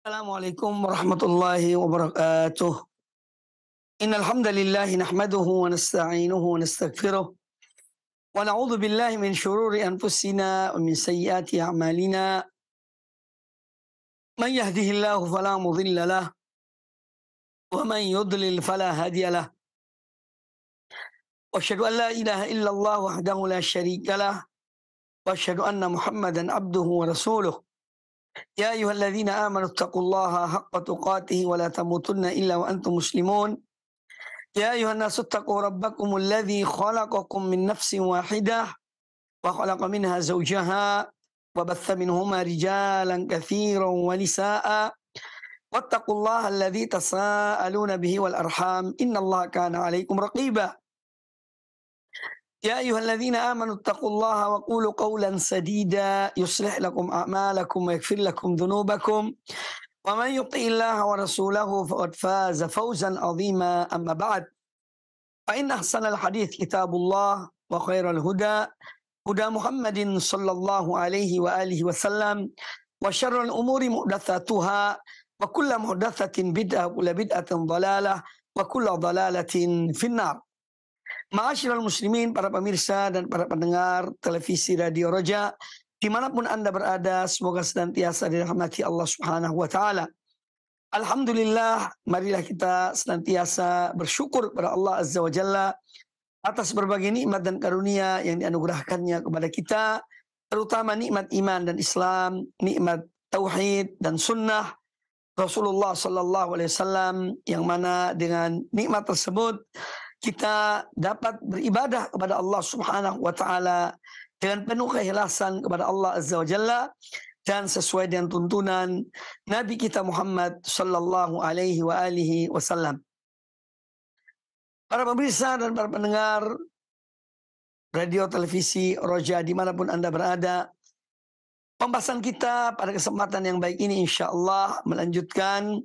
Assalamualaikum warahmatullahi wabarakatuh. Innal hamdalillah nahmaduhu wa nasta'inuhu wa nastaghfiruh wa na'udzu billahi min shururi anfusina wa min sayyiati a'malina. Man yahdihillahu fala mudilla lah wa man yudlil fala hadiya lah. Wa asyhadu an la ilaha illallah wahdahu la syarika lah wa asyhadu anna Muhammadan abduhu wa rasuluh. Ya ayyuhalladzina amanu taqullaha haqqa tuqatih wa la tamutunna illa wa antum muslimun. يا أيها الناس اتقوا ربكم الذي خلقكم من نفس واحدة وخلق منها زوجها وبث منهما رجالا كثيرا ونساء واتقوا الله الذي تساءلون به والأرحام إن الله كان عليكم رقيبا يا أيها الذين آمنوا اتقوا الله وقولوا قولا سديدا يصلح لكم أعمالكم ويغفر لكم ذنوبكم ومن يطع الله ورسوله فقد فاز فوزا عظيما أما بعد فإن أحسن الحديث كتاب الله وخير الهدى هدى محمد صلى الله عليه وآله وسلم وشر الأمور محدثاتها وكل محدثة بدعة وكل بدعة ضلالة وكل ضلالة في النار. Ma'asyiral muslimin, para pemirsa dan para pendengar televisi Radio Roja dimanapun Anda berada, semoga senantiasa dirahmati Allah Subhanahu wa Ta'ala. Alhamdulillah, marilah kita senantiasa bersyukur kepada Allah Azza wa Jalla atas berbagai nikmat dan karunia yang dianugerahkannya kepada kita, terutama nikmat iman dan Islam, nikmat tauhid dan sunnah Rasulullah Sallallahu Alaihi Wasallam, yang mana dengan nikmat tersebut kita dapat beribadah kepada Allah Subhanahu wa Ta'ala dengan penuh keikhlasan kepada Allah Azza wa Jalla dan sesuai dengan tuntunan Nabi kita Muhammad Sallallahu Alaihi Wasallam. Para pemirsa dan para pendengar radio televisi Roja dimanapun Anda berada, pembahasan kita pada kesempatan yang baik ini insya Allah melanjutkan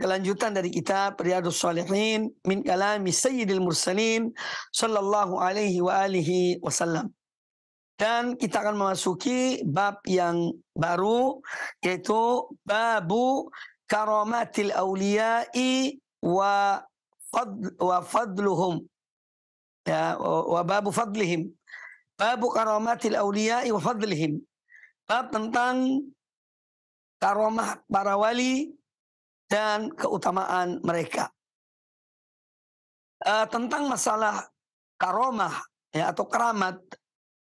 kelanjutan dari kitab Riyadhus Shalihin min kalami Sayyidil Mursalin Sallallahu Alaihi Wasallam. Dan kita akan memasuki bab yang baru, yaitu babu karamatil awliya'i wa fadluhum, ya, wa babu fadlihim. Babu karamatil awliya'i wa fadlihim. Bab tentang karamah para wali dan keutamaan mereka. Tentang masalah karamah, ya, atau keramat,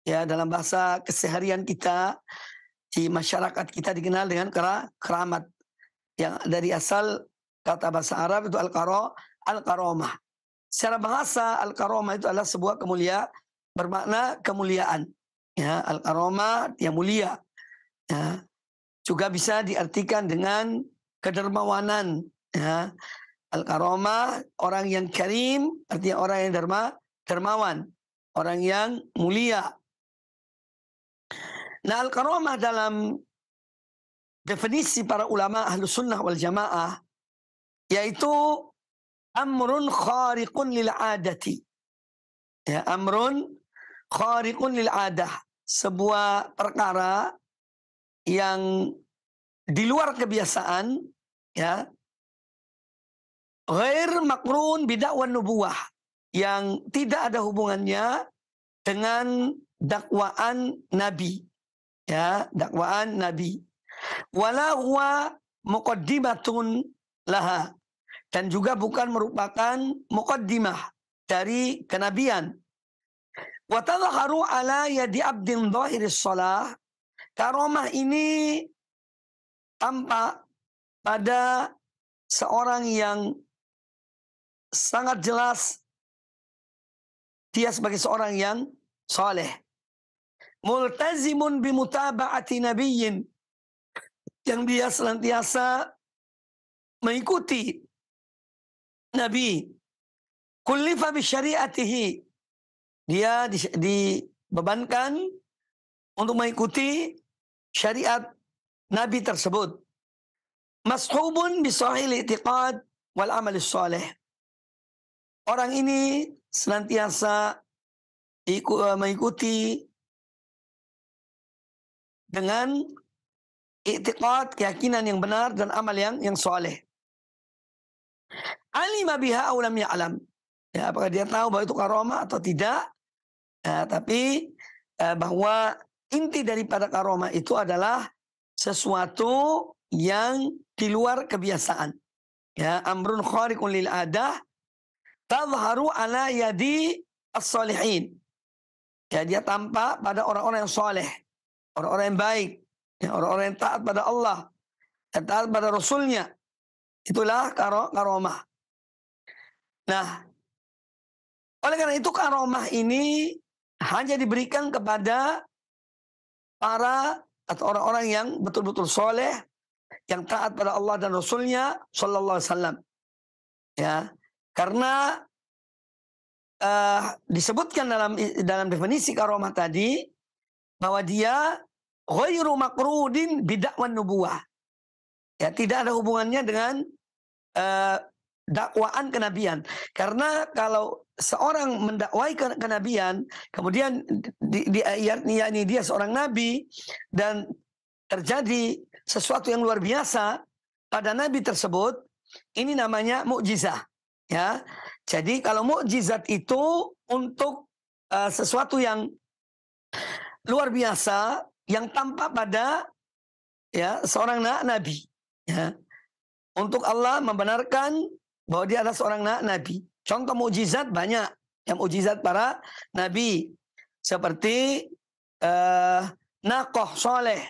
ya, dalam bahasa keseharian kita di masyarakat kita dikenal dengan keramat, yang dari asal kata bahasa Arab itu al-karamah. Secara bahasa al-karamah itu adalah sebuah bermakna kemuliaan, ya, al-karamah yang mulia, ya. Juga bisa diartikan dengan kedermawanan, ya. Al-karamah, orang yang karim, artinya orang yang dermawan, orang yang mulia. Nah, al-karamah dalam definisi para ulama Ahlus Sunnah wal Jamaah yaitu amrun khariqun lil adati. Ya, amrun khariqun lil adah, sebuah perkara yang di luar kebiasaan, ya, ghair makrun bid'ah nubuwah, yang tidak ada hubungannya dengan dakwaan Nabi, ya, dakwaan Nabi. Wala huwa muqaddimatun laha, dan juga bukan merupakan muqaddimah dari kenabian. Wa tadhaharu ala yadi abdin dhahiris shalah. Karamah ini tampak pada seorang yang sangat jelas dia sebagai seorang yang saleh, multazimun bimutaba'ati nabiyyin, yang dia senantiasa mengikuti Nabi, kullifa bi syariatihi, dia dibebankan untuk mengikuti syariat Nabi tersebut, mashubun bi sahil i'tiqad wal amal salih. Orang ini senantiasa mengikuti dengan i'tiqad, keyakinan yang benar dan amal yang soleh. Alima biha aw lam ya'lam. Ya, apakah dia tahu bahwa itu karomah atau tidak? Ya, tapi bahwa inti daripada karomah itu adalah sesuatu yang di luar kebiasaan. Ya, amrun khariqun lil adah tadhharu ala yadi as-salihin. Ya, dia tampak pada orang-orang yang soleh, orang-orang yang baik, ya, orang-orang yang taat pada Allah, dan taat pada Rasulnya. Itulah karomah. Nah, oleh karena itu karomah ini hanya diberikan kepada para atau orang-orang yang betul-betul soleh, yang taat pada Allah dan Rasulnya Sallallahu Alaihi Wasallam. Ya, karena disebutkan dalam definisi karomah tadi bahwa dia ghairu maqrudin bid'wan nubuwah. Ya, tidak ada hubungannya dengan dakwaan kenabian. Karena kalau seorang mendakwai kenabian, kemudian yakni dia seorang nabi dan terjadi sesuatu yang luar biasa pada nabi tersebut, ini namanya mukjizat. Ya, jadi kalau mukjizat itu untuk sesuatu yang luar biasa yang tampak pada ya seorang nabi. Ya, untuk Allah membenarkan bahwa dia adalah seorang nabi. Contoh mukjizat banyak, yang mukjizat para nabi seperti naqah soleh,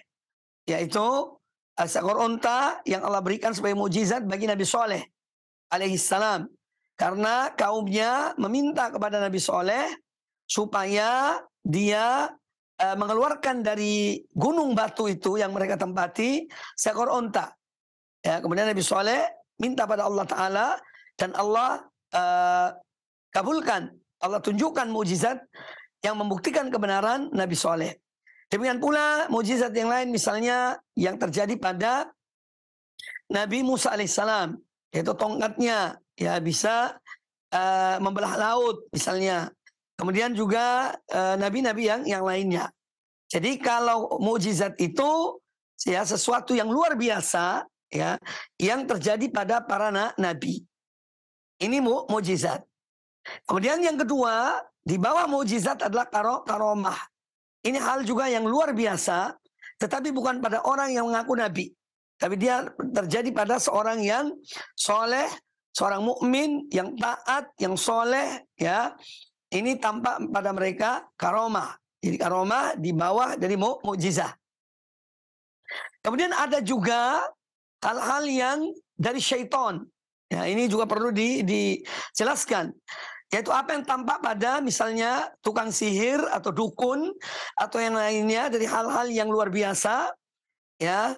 yaitu seekor unta yang Allah berikan sebagai mukjizat bagi Nabi Soleh alaihissalam. Karena kaumnya meminta kepada Nabi Soleh supaya dia mengeluarkan dari gunung batu itu yang mereka tempati seekor unta. Ya, kemudian Nabi Soleh minta pada Allah Ta'ala dan Allah kabulkan. Allah tunjukkan mukjizat yang membuktikan kebenaran Nabi Soleh. Demikian pula mukjizat yang lain misalnya yang terjadi pada Nabi Musa alaihissalam, yaitu tongkatnya ya bisa membelah laut misalnya. Kemudian juga nabi-nabi yang lainnya. Jadi kalau mukjizat itu ya sesuatu yang luar biasa ya yang terjadi pada para nabi. Ini mukjizat. Kemudian yang kedua, di bawah mukjizat adalah karomah. Ini hal juga yang luar biasa, tetapi bukan pada orang yang mengaku nabi. Tapi dia terjadi pada seorang yang soleh, seorang mukmin yang taat, yang soleh, ya. Ini tampak pada mereka karomah. Jadi karomah di bawah dari mukjizat. Kemudian ada juga hal-hal yang dari syaitan. Ya, ini juga perlu dijelaskan. Yaitu apa yang tampak pada misalnya tukang sihir atau dukun atau yang lainnya dari hal-hal yang luar biasa. Ya.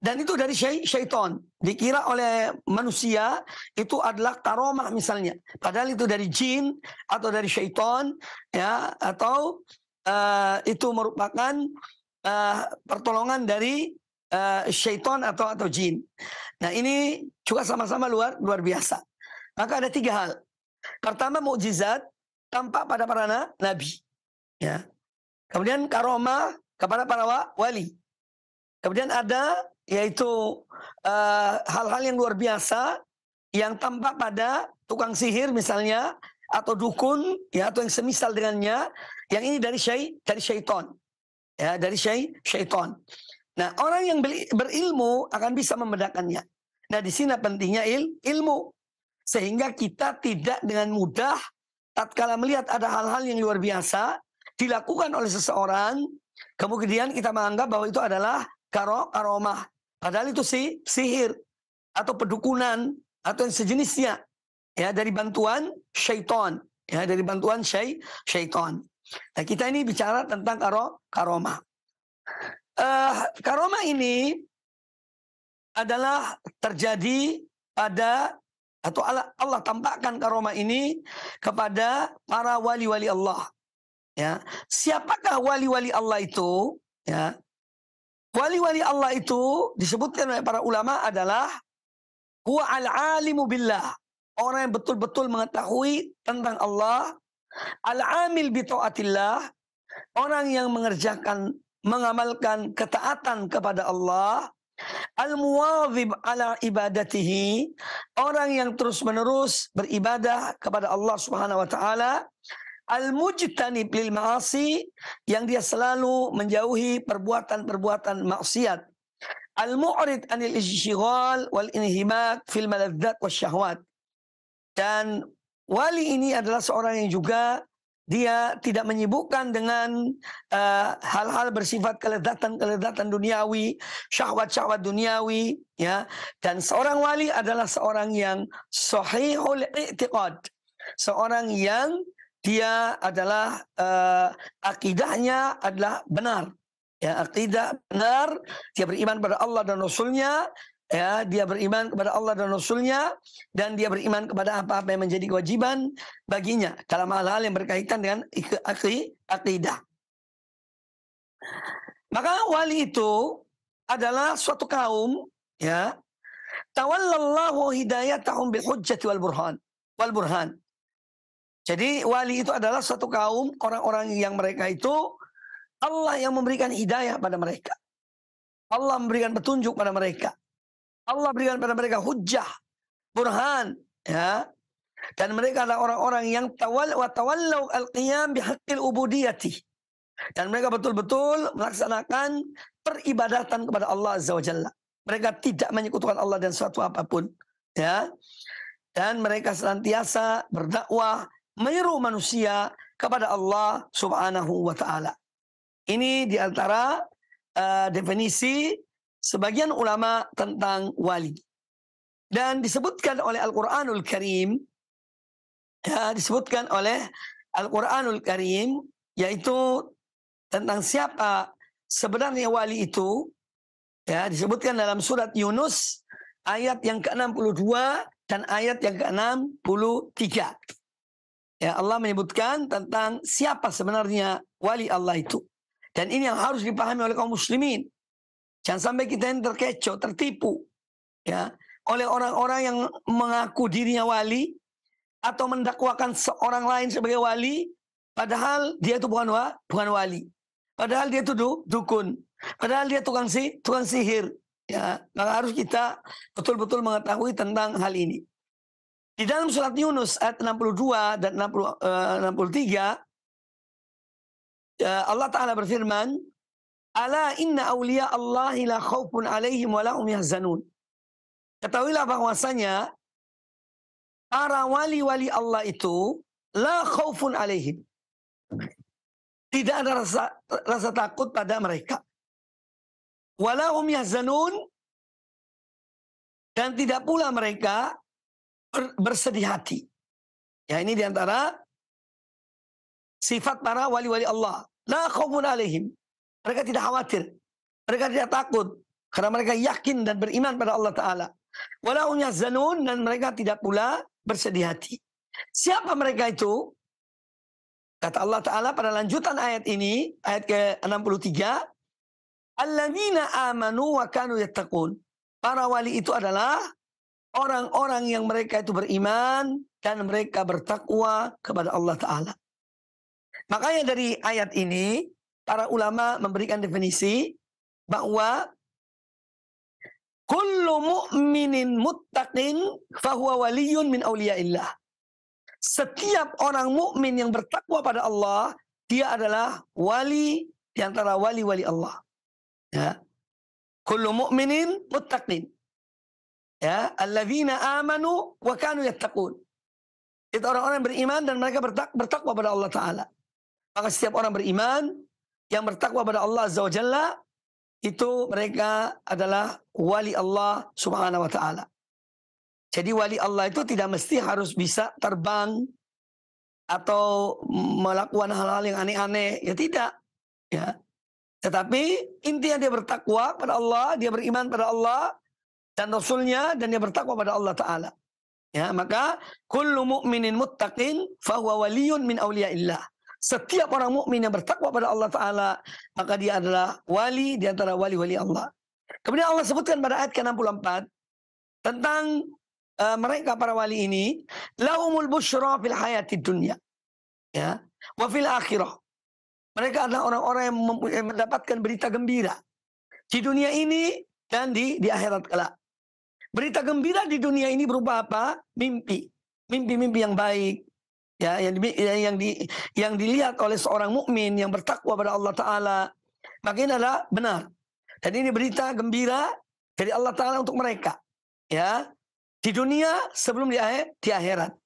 Dan itu dari syaitan. Dikira oleh manusia itu adalah karomah misalnya. Padahal itu dari jin atau dari syaitan. Ya, atau itu merupakan pertolongan dari syaitan atau jin. Nah ini juga sama-sama luar biasa. Maka ada tiga hal. Pertama mukjizat tampak pada para nabi. Ya. Kemudian karomah kepada para wali. Kemudian ada yaitu hal-hal yang luar biasa yang tampak pada tukang sihir misalnya atau dukun ya atau yang semisal dengannya, yang ini dari syaitan. Ya, dari syaitan. Nah, orang yang berilmu akan bisa membedakannya. Nah, di sini pentingnya ilmu. Sehingga kita tidak dengan mudah tatkala melihat ada hal-hal yang luar biasa dilakukan oleh seseorang, kemudian kita menganggap bahwa itu adalah karomah. Padahal itu sihir atau pedukunan atau yang sejenisnya. Ya, dari bantuan syaitan. Ya, dari bantuan syaitan. Nah, kita ini bicara tentang karomah. Karomah ini adalah terjadi pada atau Allah tampakkan karomah ini kepada para wali-wali Allah. Ya, siapakah wali-wali Allah itu? Ya, wali-wali Allah itu disebutkan oleh para ulama adalah huwa al-alimu billah, orang yang betul-betul mengetahui tentang Allah, al-amil bi taatillah, orang yang mengerjakan mengamalkan ketaatan kepada Allah, al-muwadhib ala ibadatihi, orang yang terus-menerus beribadah kepada Allah Subhanahu wa taala, al-mujtanib lil ma'asi, yang dia selalu menjauhi perbuatan-perbuatan maksiat, al-mu'rid anil ishtighal wal inhimak fil maladzat wasyahwat. Dan wali ini adalah seorang yang juga dia tidak menyibukkan dengan hal-hal bersifat kelezatan duniawi, syahwat-syahwat duniawi, ya. Dan seorang wali adalah seorang yang sahihul i'tiqad, seorang yang dia adalah akidahnya adalah benar, ya, akidah benar, dia beriman pada Allah dan Rasulnya. Ya, dia beriman kepada Allah dan Rasulnya, dan dia beriman kepada apa-apa yang menjadi kewajiban baginya dalam hal-hal yang berkaitan dengan akidah. Maka wali itu adalah suatu kaum, ya, tawallallahu hidayatahum bil hujjati wal burhan. Jadi wali itu adalah suatu kaum, orang-orang yang mereka itu Allah yang memberikan hidayah pada mereka. Allah memberikan petunjuk pada mereka. Allah berikan pada mereka hujjah, burhan, ya. Dan mereka adalah orang-orang yang tawallau al-qiyam bihaqqil ubudiyati. Dan mereka betul-betul melaksanakan peribadatan kepada Allah Azza wa Jalla. Mereka tidak menyekutukan Allah dan suatu apapun, ya. Dan mereka senantiasa berdakwah, menyeru manusia kepada Allah Subhanahu wa taala. Ini diantara definisi sebagian ulama tentang wali. Dan disebutkan oleh Al-Quranul Karim, ya, disebutkan oleh Al-Quranul Karim, yaitu tentang siapa sebenarnya wali itu, ya, disebutkan dalam surat Yunus ayat yang ke-62 dan ayat yang ke-63. Ya, Allah menyebutkan tentang siapa sebenarnya wali Allah itu. Dan ini yang harus dipahami oleh kaum muslimin. Jangan sampai kita ini terkecoh, tertipu, ya, oleh orang-orang yang mengaku dirinya wali atau mendakwakan seorang lain sebagai wali, padahal dia itu bukan wali, padahal dia itu dukun, padahal dia tukang sihir. Ya, maka harus kita betul-betul mengetahui tentang hal ini. Di dalam surat Yunus ayat 62 dan 63, Allah Ta'ala berfirman, ala inna awliya Allahi la khawfun alaihim wa lahum yahzanun. Ketahuilah bahwasanya para wali-wali Allah itu la khawfun alaihim, tidak ada rasa takut pada mereka. Wa lahum yahzanun, dan tidak pula mereka bersedih hati. Ya, ini diantara sifat para wali-wali Allah. La khawfun alaihim, mereka tidak khawatir, mereka tidak takut, karena mereka yakin dan beriman pada Allah Ta'ala. Walahum yahzanun, dan mereka tidak pula bersedih hati. Siapa mereka itu? Kata Allah Ta'ala pada lanjutan ayat ini, ayat ke-63, alladzina amanu wa kanu yattaqun. Para wali itu adalah orang-orang yang mereka itu beriman dan mereka bertakwa kepada Allah Ta'ala. Makanya dari ayat ini, para ulama memberikan definisi bahwa kullu mu'minin muttaqin fahuwa waliyun min awliyaillah. Setiap orang mukmin yang bertakwa pada Allah, dia adalah wali di antara wali-wali Allah. Ya. Kullu mu'minin muttaqin. Ya, alladzina amanu wa kanu yattaqun. Itu orang-orang yang beriman dan mereka bertakwa pada Allah Ta'ala. Maka setiap orang beriman yang bertakwa pada Allah Azza wa Jalla, itu mereka adalah wali Allah Subhanahu wa Ta'ala. Jadi wali Allah itu tidak mesti harus bisa terbang atau melakukan hal-hal yang aneh-aneh, ya tidak, ya. Tetapi intinya dia bertakwa pada Allah, dia beriman pada Allah dan Rasulnya, dan dia bertakwa pada Allah Ta'ala. Ya, maka kullu mu'minin muttaqin fahuwa waliyun min awliyaillah. Setiap orang mukmin yang bertakwa pada Allah Ta'ala, maka dia adalah wali di antara wali-wali Allah. Kemudian Allah sebutkan pada ayat ke-64 tentang mereka para wali ini, lahumul busyra fil hayatid dunya, ya, wa fil akhirah. Mereka adalah orang-orang yang mendapatkan berita gembira di dunia ini dan di akhirat kelak. Berita gembira di dunia ini berupa apa? Mimpi. Mimpi-mimpi yang baik. Ya, yang dilihat oleh seorang mukmin yang bertakwa pada Allah Ta'ala. Maka ini adalah benar. Dan ini berita gembira dari Allah Ta'ala untuk mereka. Ya, di dunia sebelum di akhirat.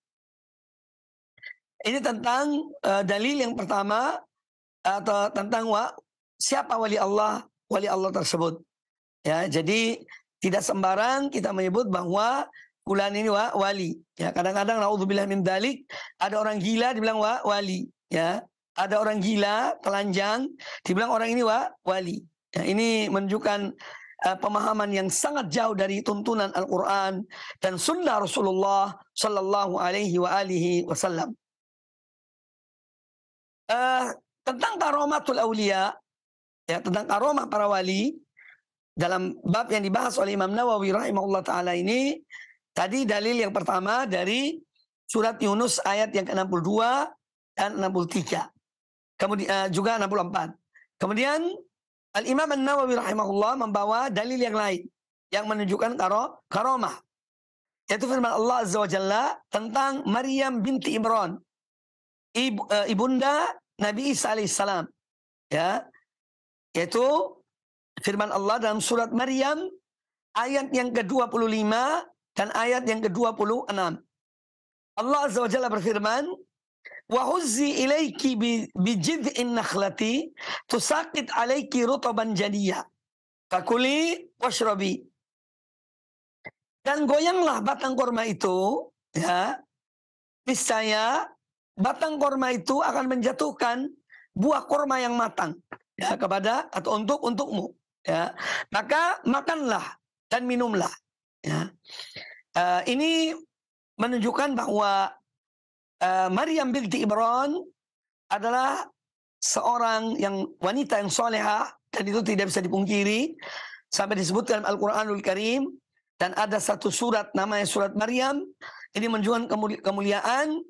Ini tentang dalil yang pertama, atau tentang siapa wali Allah tersebut. Ya, jadi tidak sembarang kita menyebut bahwa fulan ini wali. Ya, kadang-kadang naudzubillah min dzalik, ada orang gila dibilang wali, ya. Ada orang gila, telanjang, dibilang orang ini wali. Ya, ini menunjukkan pemahaman yang sangat jauh dari tuntunan Al-Qur'an dan sunnah Rasulullah sallallahu alaihi wasallam. Tentang karomatul aulia, ya, tentang karomah para wali dalam bab yang dibahas oleh Imam Nawawi rahimahullah taala ini, tadi dalil yang pertama dari surat Yunus ayat yang ke-62 dan 63. Kemudian juga 64. Kemudian Al-Imam An-Nawawi rahimahullah membawa dalil yang lain yang menunjukkan karomah. Yaitu firman Allah Azza wa Jalla tentang Maryam binti Imran, ibunda Nabi Isa alaihissalam, ya, yaitu firman Allah dalam surat Maryam ayat yang ke-25 dan ayat yang ke-26. Allah Azza wa Jalla berfirman, wa huzzi ilaiki bi jid'in nakhlati tusaqit alaiki rutaban jadiyya fakuli washrabi. Dan goyanglah batang korma itu, ya, niscaya batang korma itu akan menjatuhkan buah korma yang matang, ya, kepada atau untukmu, ya. Maka makanlah dan minumlah, ya. Ini menunjukkan bahwa Maryam binti Imran adalah seorang wanita yang solehah, dan itu tidak bisa dipungkiri sampai disebut dalam Al-Quranul Karim. Dan ada satu surat namanya surat Maryam. Ini menunjukkan kemuliaan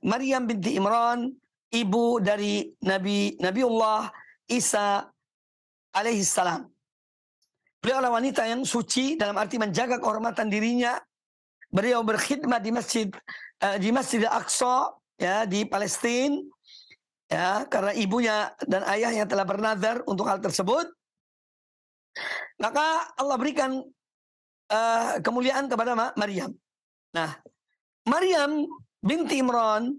Maryam binti Imran, ibu dari Nabiullah Isa alaihissalam. Beliau adalah wanita yang suci dalam arti menjaga kehormatan dirinya. Beliau berkhidmat di Masjid Al-Aqsa, ya, di Palestina, ya, karena ibunya dan ayahnya telah bernazar untuk hal tersebut. Maka Allah berikan kemuliaan kepada Maryam. Nah, Maryam binti Imran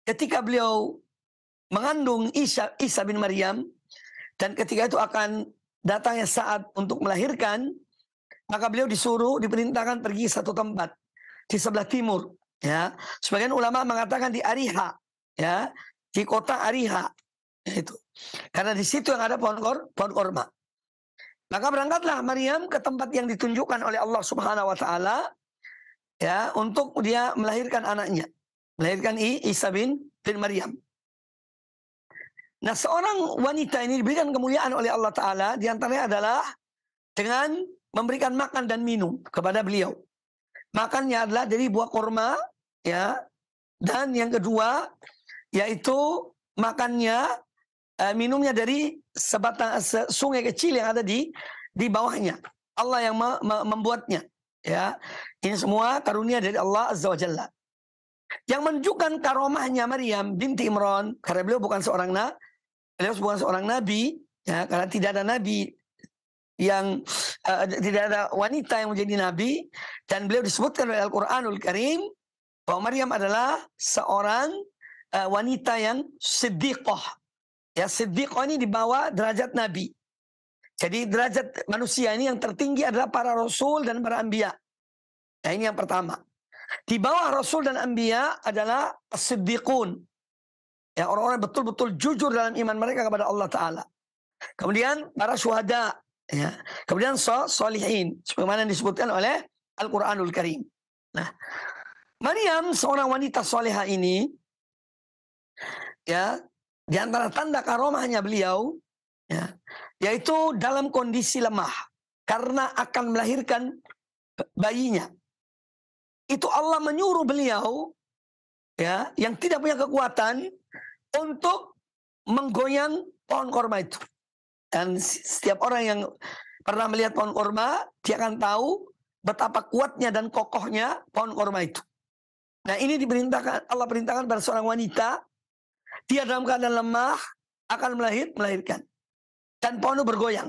ketika beliau mengandung Isa bin Maryam, dan ketika itu akan datangnya saat untuk melahirkan, maka beliau diperintahkan pergi satu tempat di sebelah timur, ya. Sebagian ulama mengatakan di Ariha, ya, di kota Ariha, itu karena di situ yang ada pohon korma. Maka berangkatlah Maryam ke tempat yang ditunjukkan oleh Allah Subhanahu wa taala, ya, untuk dia melahirkan anaknya, melahirkan Isa bin Maryam. Nah, seorang wanita ini diberikan kemuliaan oleh Allah Ta'ala, diantaranya adalah dengan memberikan makan dan minum kepada beliau. Makannya adalah dari buah korma, ya, dan yang kedua yaitu minumnya dari sungai kecil yang ada di bawahnya. Allah yang membuatnya, ya. Ini semua karunia dari Allah Azza wa Jalla. Yang menunjukkan karomahnya Maryam binti Imran, karena beliau bukan seorang nabi, ya, karena tidak ada nabi yang tidak ada wanita yang menjadi nabi, dan beliau disebutkan oleh Al-Quranul Karim bahwa Maryam adalah seorang wanita yang siddiqah. Ya, siddiqah ini di bawah derajat nabi. Jadi derajat manusia ini yang tertinggi adalah para rasul dan para anbiya. Nah, ini yang pertama. Di bawah rasul dan anbiya adalah as-siddiqun. Ya, orang-orang betul-betul jujur dalam iman mereka kepada Allah Ta'ala. Kemudian para syuhada, ya. Kemudian solihin, sebagaimana disebutkan oleh Al-Quranul Karim. Nah, Maryam seorang wanita soleha ini, ya, di antara tanda karomahnya beliau, ya, yaitu dalam kondisi lemah karena akan melahirkan bayinya. Itu Allah menyuruh beliau, ya, yang tidak punya kekuatan untuk menggoyang pohon korma itu. Dan setiap orang yang pernah melihat pohon korma, dia akan tahu betapa kuatnya dan kokohnya pohon korma itu. Nah, ini diperintahkan, Allah perintahkan pada seorang wanita, dia dalam keadaan lemah akan melahirkan. Dan pohon itu bergoyang.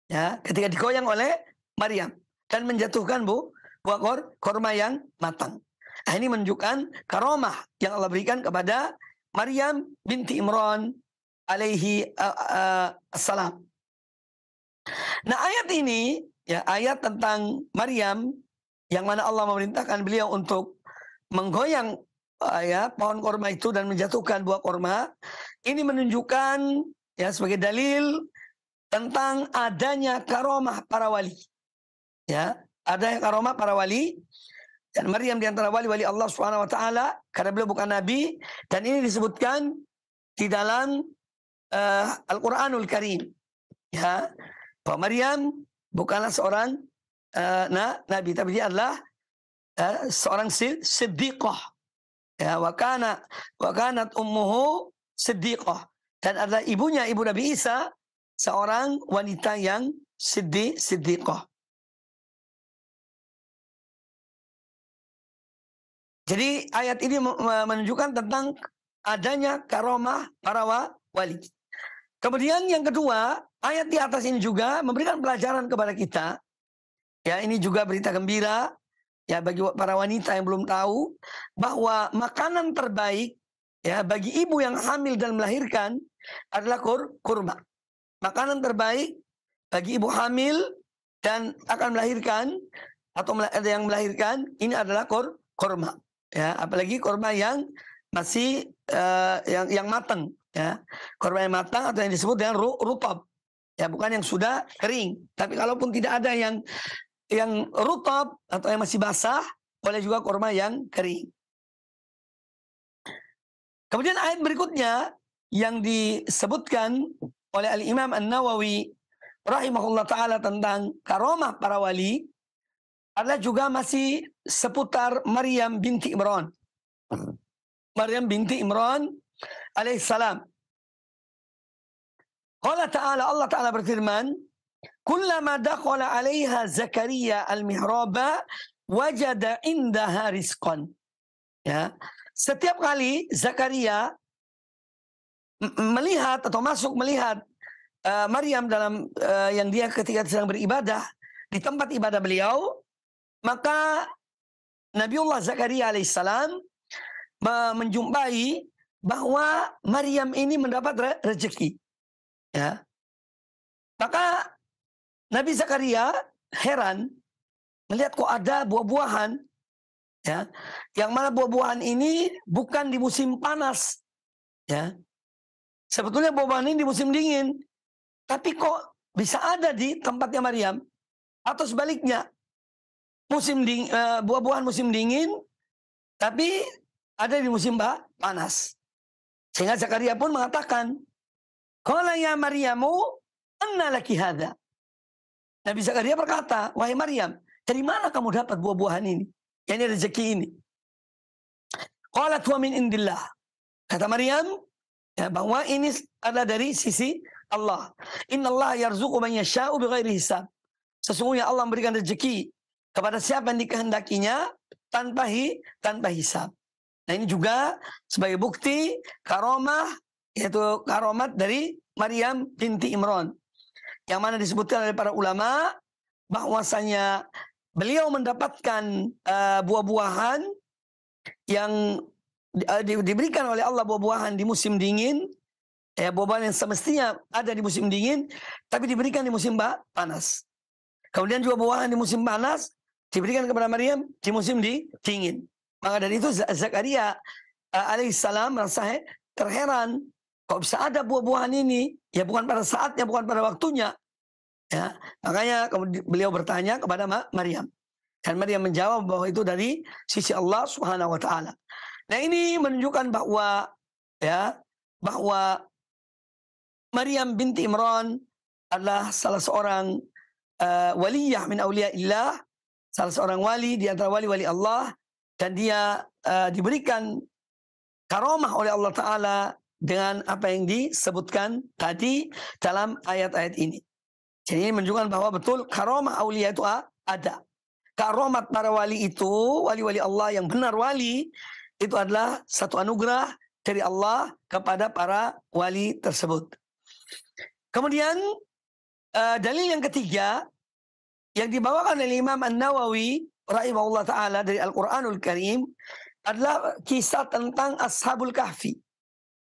Ya, ketika digoyang oleh Maryam dan menjatuhkan buah korma yang matang. Nah, ini menunjukkan karomah yang Allah berikan kepada Maryam binti Imran alaihi assalam. Nah, ayat ini, ya, ayat tentang Maryam yang mana Allah memerintahkan beliau untuk menggoyang ya pohon korma itu dan menjatuhkan buah korma, ini menunjukkan ya sebagai dalil tentang adanya karomah para wali. Ya, adanya karomah para wali. Dan Maryam di antara wali-wali Allah Subhanahu wa taala karena beliau bukan nabi, dan ini disebutkan di dalam Al-Qur'anul Karim. Ya, bahwa Maryam bukanlah seorang nabi, tapi dia adalah seorang siddiqah. Ya, wa kanat ummuhu siddiqah, dan adalah ibunya, ibu Nabi Isa, seorang wanita yang siddiqah. Jadi ayat ini menunjukkan tentang adanya karomah para wali. Kemudian yang kedua, ayat di atas ini juga memberikan pelajaran kepada kita. Ya, ini juga berita gembira ya bagi para wanita yang belum tahu bahwa makanan terbaik ya bagi ibu yang hamil dan melahirkan adalah kurma. Makanan terbaik bagi ibu hamil dan akan melahirkan atau yang melahirkan ini adalah kurma. Ya, apalagi kurma yang masih yang matang, ya. Kurma yang matang atau yang disebut dengan rutab. Ya, bukan yang sudah kering. Tapi kalaupun tidak ada yang rutab atau yang masih basah, boleh juga kurma yang kering. Kemudian ayat berikutnya yang disebutkan oleh Al-Imam An-Nawawi rahimahullah ta'ala tentang karomah para wali adalah juga masih seputar Maryam binti Imran. Maryam binti Imran alaihissalam. Allah Ta'ala berfirman, "Kullama dakhala 'alaiha Zakaria al-mihraba wajada indaha rizqan." Ya, setiap kali Zakaria melihat atau masuk melihat Maryam dalam yang dia ketika sedang beribadah di tempat ibadah beliau, maka Nabiullah Zakaria alaihissalam menjumpai bahwa Maryam ini mendapat rezeki. Ya. Maka Nabi Zakaria heran melihat kok ada buah-buahan, ya, yang mana buah-buahan ini bukan di musim panas, ya. Sebetulnya buah-buahan ini di musim dingin, tapi kok bisa ada di tempatnya Maryam, atau sebaliknya buah-buahan musim dingin tapi ada di musim panas. Sehingga Zakaria pun mengatakan, "Qala ya Maryamu, anna laki hadza?" Nabi Zakaria berkata, "Wahai Maryam, dari mana kamu dapat buah-buahan ini? Yang ini rezeki ini?" Qalat wa min indillah. Kata Maryam, ya, bahwa ini adalah dari sisi Allah. Innallaha yarzuqu man yasha'u bighairi hisab. Sesungguhnya Allah memberikan rezeki kepada siapa yang dikehendakinya tanpa hisab. Nah, ini juga sebagai bukti karomah, yaitu karomat dari Maryam binti Imran, yang mana disebutkan oleh para ulama bahwasanya beliau mendapatkan buah-buahan yang diberikan oleh Allah, buah-buahan di musim dingin, ya, buah-buahan yang semestinya ada di musim dingin tapi diberikan di musim panas. Kemudian juga buah-buahan di musim panas diberikan kepada Maryam di musim dingin. Maka dari itu Zakaria alaihissalam merasa terheran, kok bisa ada buah-buahan ini? Ya bukan pada saatnya, bukan pada waktunya. Ya, makanya beliau bertanya kepada Maryam. Dan Maryam menjawab bahwa itu dari sisi Allah Subhanahu wa taala. Nah, ini menunjukkan bahwa Maryam binti Imran adalah salah seorang waliyah min auliyaillah, salah seorang wali di antara wali-wali Allah, dan dia diberikan karomah oleh Allah Ta'ala dengan apa yang disebutkan tadi dalam ayat-ayat ini. Jadi ini menunjukkan bahwa betul karamah aulia itu ada. Karomat para wali itu, wali-wali Allah yang benar wali, itu adalah satu anugerah dari Allah kepada para wali tersebut. Kemudian dalil yang ketiga yang dibawakan oleh Imam An-Nawawi rahimahullah ta'ala dari Al-Quranul Karim adalah kisah tentang Ashabul Kahfi.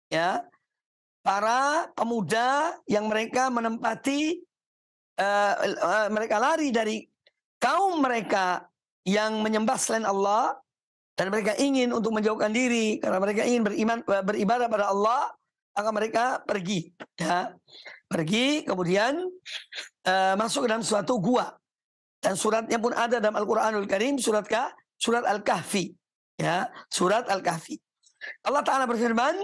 Ya, para pemuda yang mereka menempati, mereka lari dari kaum mereka yang menyembah selain Allah, dan mereka ingin untuk menjauhkan diri karena mereka ingin beribadah pada Allah, maka mereka pergi, ya, pergi kemudian masuk ke dalam suatu gua, dan suratnya pun ada dalam Al-Quranul Karim, surat Al-Kahfi, ya, surat Al-Kahfi. Allah Ta'ala berfirman,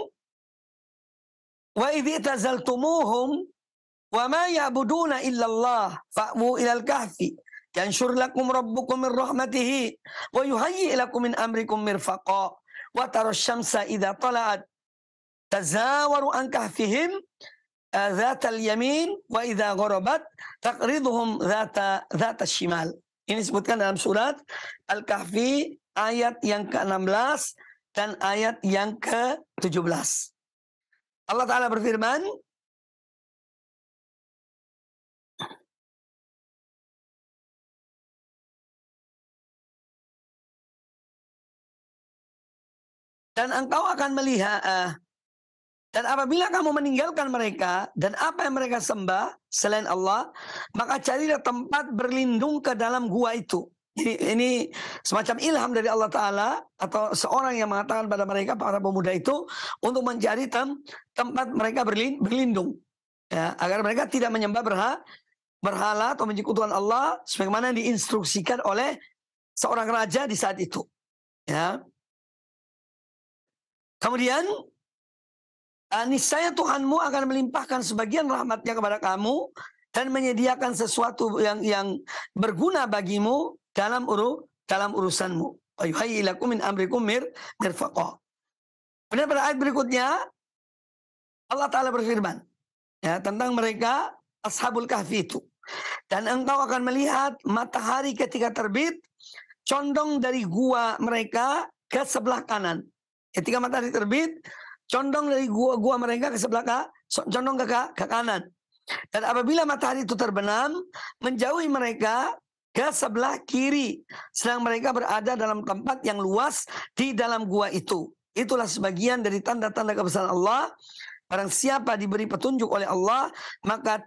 wa idh tazaltumuhum wa ma ya'buduna illallah fa'mu ilal kahfi yanshur lakum rabbukum min rahmatihi wa yuhayyi lakum min amrikum mirfaqa wa tara syamsa idza tala'at tazawaru an kahfihim dzatal yamin wa idza gharabat taqriduhum dzata shimal. Ini disebutkan dalam surat Al-Kahfi ayat yang ke-16 dan ayat yang ke-17. Allah Ta'ala berfirman, dan engkau akan melihat, dan apabila kamu meninggalkan mereka dan apa yang mereka sembah selain Allah, maka carilah tempat berlindung ke dalam gua itu. Ini semacam ilham dari Allah Ta'ala, atau seorang yang mengatakan pada mereka, para pemuda itu, untuk mencari tempat mereka berlindung, ya, agar mereka tidak menyembah berhala atau menyekutukan Allah sebagaimana diinstruksikan oleh seorang raja di saat itu, ya. Kemudian niscaya Tuhanmu akan melimpahkan sebagian rahmatnya kepada kamu dan menyediakan sesuatu yang berguna bagimu dalam urusanmu. Wa yuhayyi lakum min amrikum mirfaqa. Kemudian pada ayat berikutnya Allah Ta'ala berfirman, ya, tentang mereka Ashabul Kahfi itu. Dan engkau akan melihat matahari ketika terbit condong dari gua mereka ke sebelah kanan. Ketika matahari terbit, condong dari gua mereka ke sebelah condong ke kanan. Dan apabila matahari itu terbenam, menjauhi mereka ke sebelah kiri, sedang mereka berada dalam tempat yang luas di dalam gua itu. Itulah sebagian dari tanda-tanda kebesaran Allah. Barang siapa diberi petunjuk oleh Allah, maka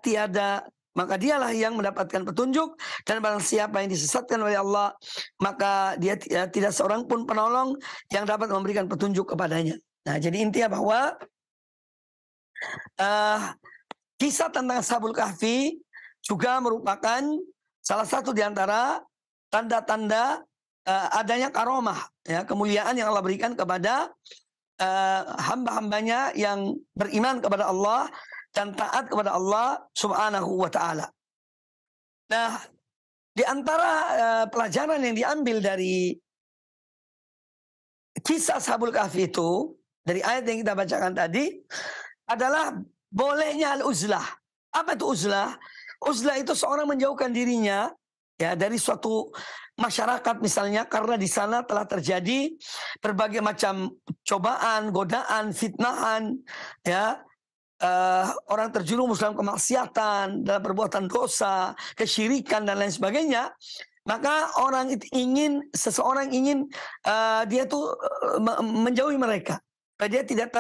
dialah yang mendapatkan petunjuk, dan barang siapa yang disesatkan oleh Allah, maka dia tidak seorang pun penolong yang dapat memberikan petunjuk kepadanya. Nah, jadi intinya bahwa kisah tentang Ashabul Kahfi juga merupakan salah satu di antara tanda-tanda adanya karomah, ya, kemuliaan yang Allah berikan kepada hamba-hambanya yang beriman kepada Allah dan taat kepada Allah Subhanahu wa Ta'ala. Nah, di antara pelajaran yang diambil dari kisah Ashabul Kahfi itu, dari ayat yang kita bacakan tadi, adalah bolehnya al-uzlah. Apa itu uzlah? Uzlah itu seorang menjauhkan dirinya, ya, dari suatu masyarakat misalnya, karena di sana telah terjadi berbagai macam cobaan, godaan, fitnahan, ya. Orang terjerumus dalam kemaksiatan, dalam perbuatan dosa, kesyirikan dan lain sebagainya, maka seseorang ingin dia tuh menjauhi mereka, supaya dia tidak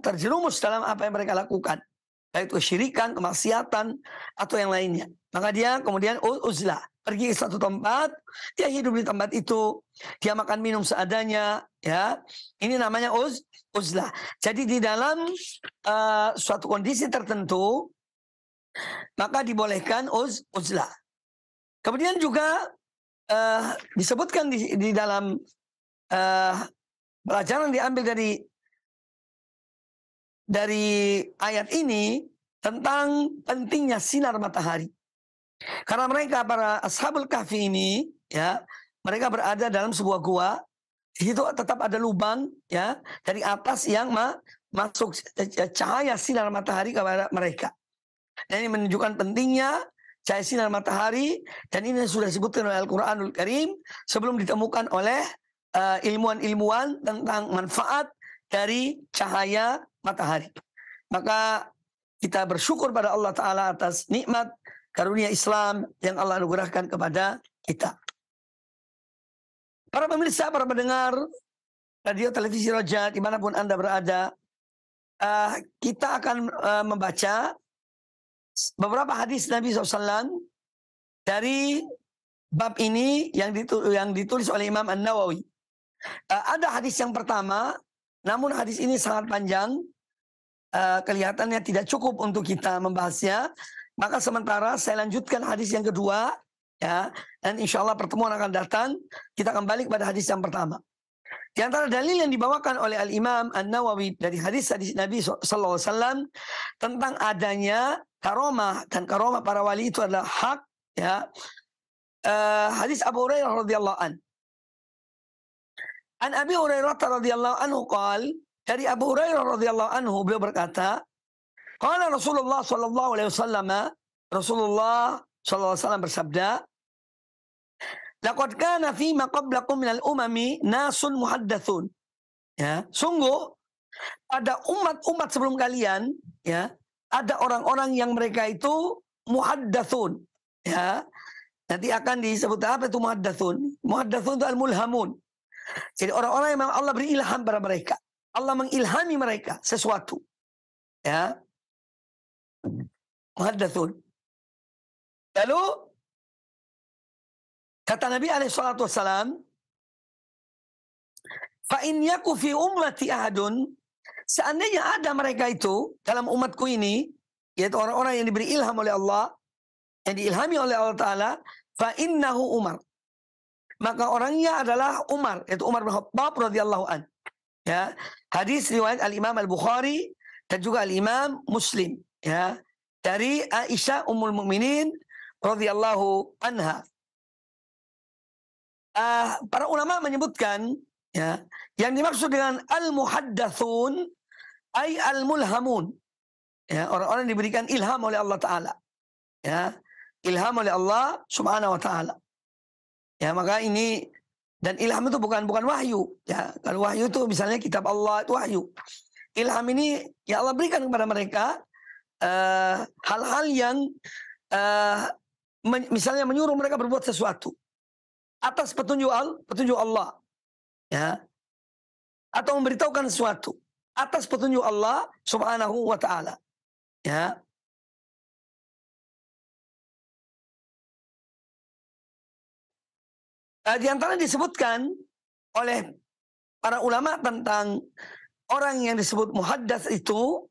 terjerumus dalam apa yang mereka lakukan, baik itu kesyirikan, kemaksiatan atau yang lainnya. Maka dia kemudian uzlah, pergi ke suatu tempat, dia hidup di tempat itu, dia makan minum seadanya, ya. Ini namanya uzlah. Jadi di dalam suatu kondisi tertentu, maka dibolehkan uzlah. Kemudian juga disebutkan di dalam pelajaran diambil dari ayat ini tentang pentingnya sinar matahari. Karena mereka para Ashabul Kahfi ini, ya, mereka berada dalam sebuah gua, Di situ tetap ada lubang ya dari atas yang masuk cahaya sinar matahari kepada mereka. Dan ini menunjukkan pentingnya cahaya sinar matahari, dan ini sudah disebutkan oleh Al-Quranul Karim sebelum ditemukan oleh ilmuwan-ilmuwan tentang manfaat dari cahaya matahari. Maka kita bersyukur pada Allah Ta'ala atas nikmat karunia Islam yang Allah anugerahkan kepada kita. Para pemirsa, para pendengar radio televisi Roja dimanapun Anda berada, kita akan membaca beberapa hadis Nabi SAW dari bab ini yang ditulis oleh Imam An-Nawawi. Ada hadis yang pertama, namun hadis ini sangat panjang, kelihatannya tidak cukup untuk kita membahasnya. Maka sementara saya lanjutkan hadis yang kedua, ya, dan insya Allah pertemuan akan datang, kita kembali kepada hadis yang pertama. Di antara dalil yang dibawakan oleh Al-Imam An-Nawawi dari hadis-hadis Nabi SAW tentang adanya karomah, dan karomah para wali itu adalah hak, ya. Hadis Abu Hurairah radhiyallahu an. An Abi Hurairah radhiyallahu anhu qala, dari Abu Hurairah radhiyallahu anhu beliau berkata, qala Rasulullah sallallahu alaihi wasallam, Rasulullah sallallahu alaihi wasallam bersabda, laqad kana fi ma qablakum minal umami nasun muhaddatsun. Ya, sungguh pada umat-umat sebelum kalian, ya, ada orang-orang yang mereka itu muhaddatsun, ya. Nanti akan disebut apa itu muhaddatsun. Muhaddatsun itu al-mulhamun. Jadi orang-orang yang Allah beri ilham pada mereka. Allah mengilhami mereka sesuatu. Ya. Muhaddatsun. Lalu kata Nabi SAW, fa in yaku fi ummati ahadun, seandainya ada mereka itu dalam umatku ini, yaitu orang-orang yang diberi ilham oleh Allah, yang diilhami oleh Allah Ta'ala, fa innahu Umar, maka orangnya adalah Umar, yaitu Umar bin Khattab radhiyallahu an. Ya, hadis riwayat Al-Imam Al-Bukhari dan juga Al-Imam Muslim, ya, dari Aisyah Ummul Mukminin radhiyallahu anha. Para ulama menyebutkan, ya, yang dimaksud dengan al-muhaddatsun ay al-mulhamun, ya, orang-orang yang diberikan ilham oleh Allah Ta'ala, ya, ilham oleh Allah Subhanahu wa Ta'ala. Ya, maka ini, dan ilham itu bukan wahyu, ya. Kalau wahyu itu misalnya kitab Allah itu wahyu. Ilham ini ya Allah berikan kepada mereka hal-hal yang misalnya menyuruh mereka berbuat sesuatu atas petunjuk Allah, ya, atau memberitahukan sesuatu atas petunjuk Allah Subhanahu wa Ta'ala, ya. Di antara disebutkan oleh para ulama tentang orang yang disebut muhaddats itu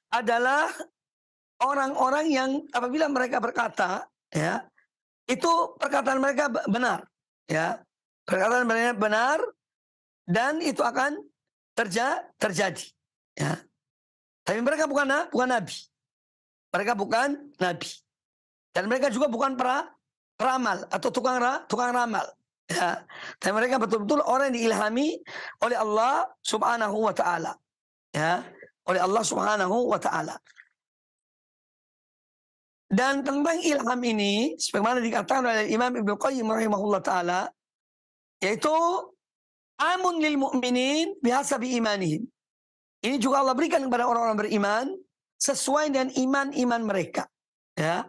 adalah orang-orang yang apabila mereka berkata, ya, itu perkataan mereka benar, ya, perkataan mereka benar dan itu akan terjadi, ya. Tapi mereka bukan nabi, mereka bukan nabi, dan mereka juga bukan peramal atau tukang ramal. Ya, dan mereka betul-betul orang yang diilhami oleh Allah Subhanahu wa Ta'ala, ya, oleh Allah Subhanahu wa Ta'ala. Dan tentang ilham ini sebagaimana dikatakan oleh Imam Ibnu Qayyim rahimahullah taala, yaitu amun lil mu'minin bihasabi imanihim. Ini juga Allah berikan kepada orang-orang beriman sesuai dengan iman mereka, ya.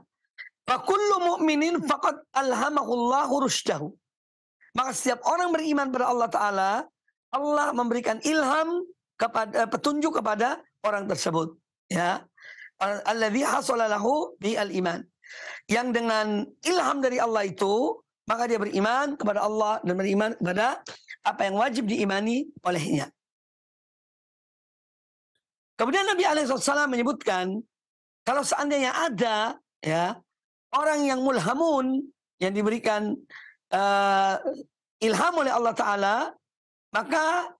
Fa kullu mu'minin faqad alhamahullahu rusydahu. Maka setiap orang beriman pada Allah Ta'ala, Allah memberikan ilham kepada petunjuk kepada orang tersebut, ya. Alladzi hasala lahu bi al-iman. Yang dengan ilham dari Allah itu, maka dia beriman kepada Allah dan beriman kepada apa yang wajib diimani olehnya. Kemudian Nabi SAW menyebutkan, kalau seandainya ada, ya, orang yang mulhamun, yang diberikan ilham oleh Allah Ta'ala, maka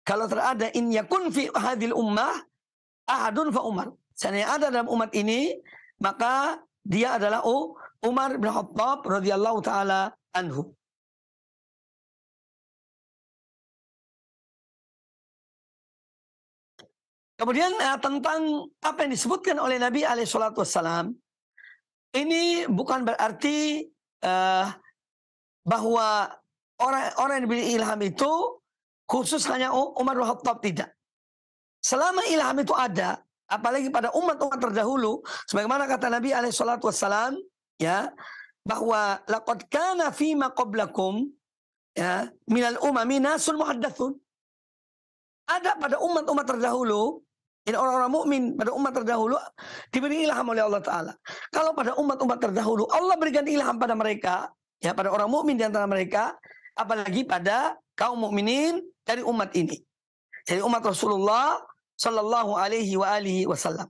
kalau terada in yakun fi hadhil ummah ahadun fa Umar, seandainya ada dalam umat ini, maka dia adalah Umar bin Khattab radhiyallahu taala anhu. Kemudian tentang apa yang disebutkan oleh Nabi alaihissalam, ini bukan berarti bahwa orang yang diberi ilham itu khusus hanya Umar bin Khattab, tidak. Selama ilham itu ada, apalagi pada umat-umat terdahulu, sebagaimana kata Nabi alaihissalam, ya, bahwa laqad kana fima qablakum, ya, minal umami nasun muhaddatsun. Ada pada umat-umat terdahulu, ini orang-orang mukmin pada umat terdahulu diberi ilham oleh Allah Ta'ala. Kalau pada umat-umat terdahulu Allah berikan ilham pada mereka, ya, pada orang mukmin di antara mereka, apalagi pada kaum mukminin dari umat ini, dari umat Rasulullah Sallallahu Alaihi Wasallam.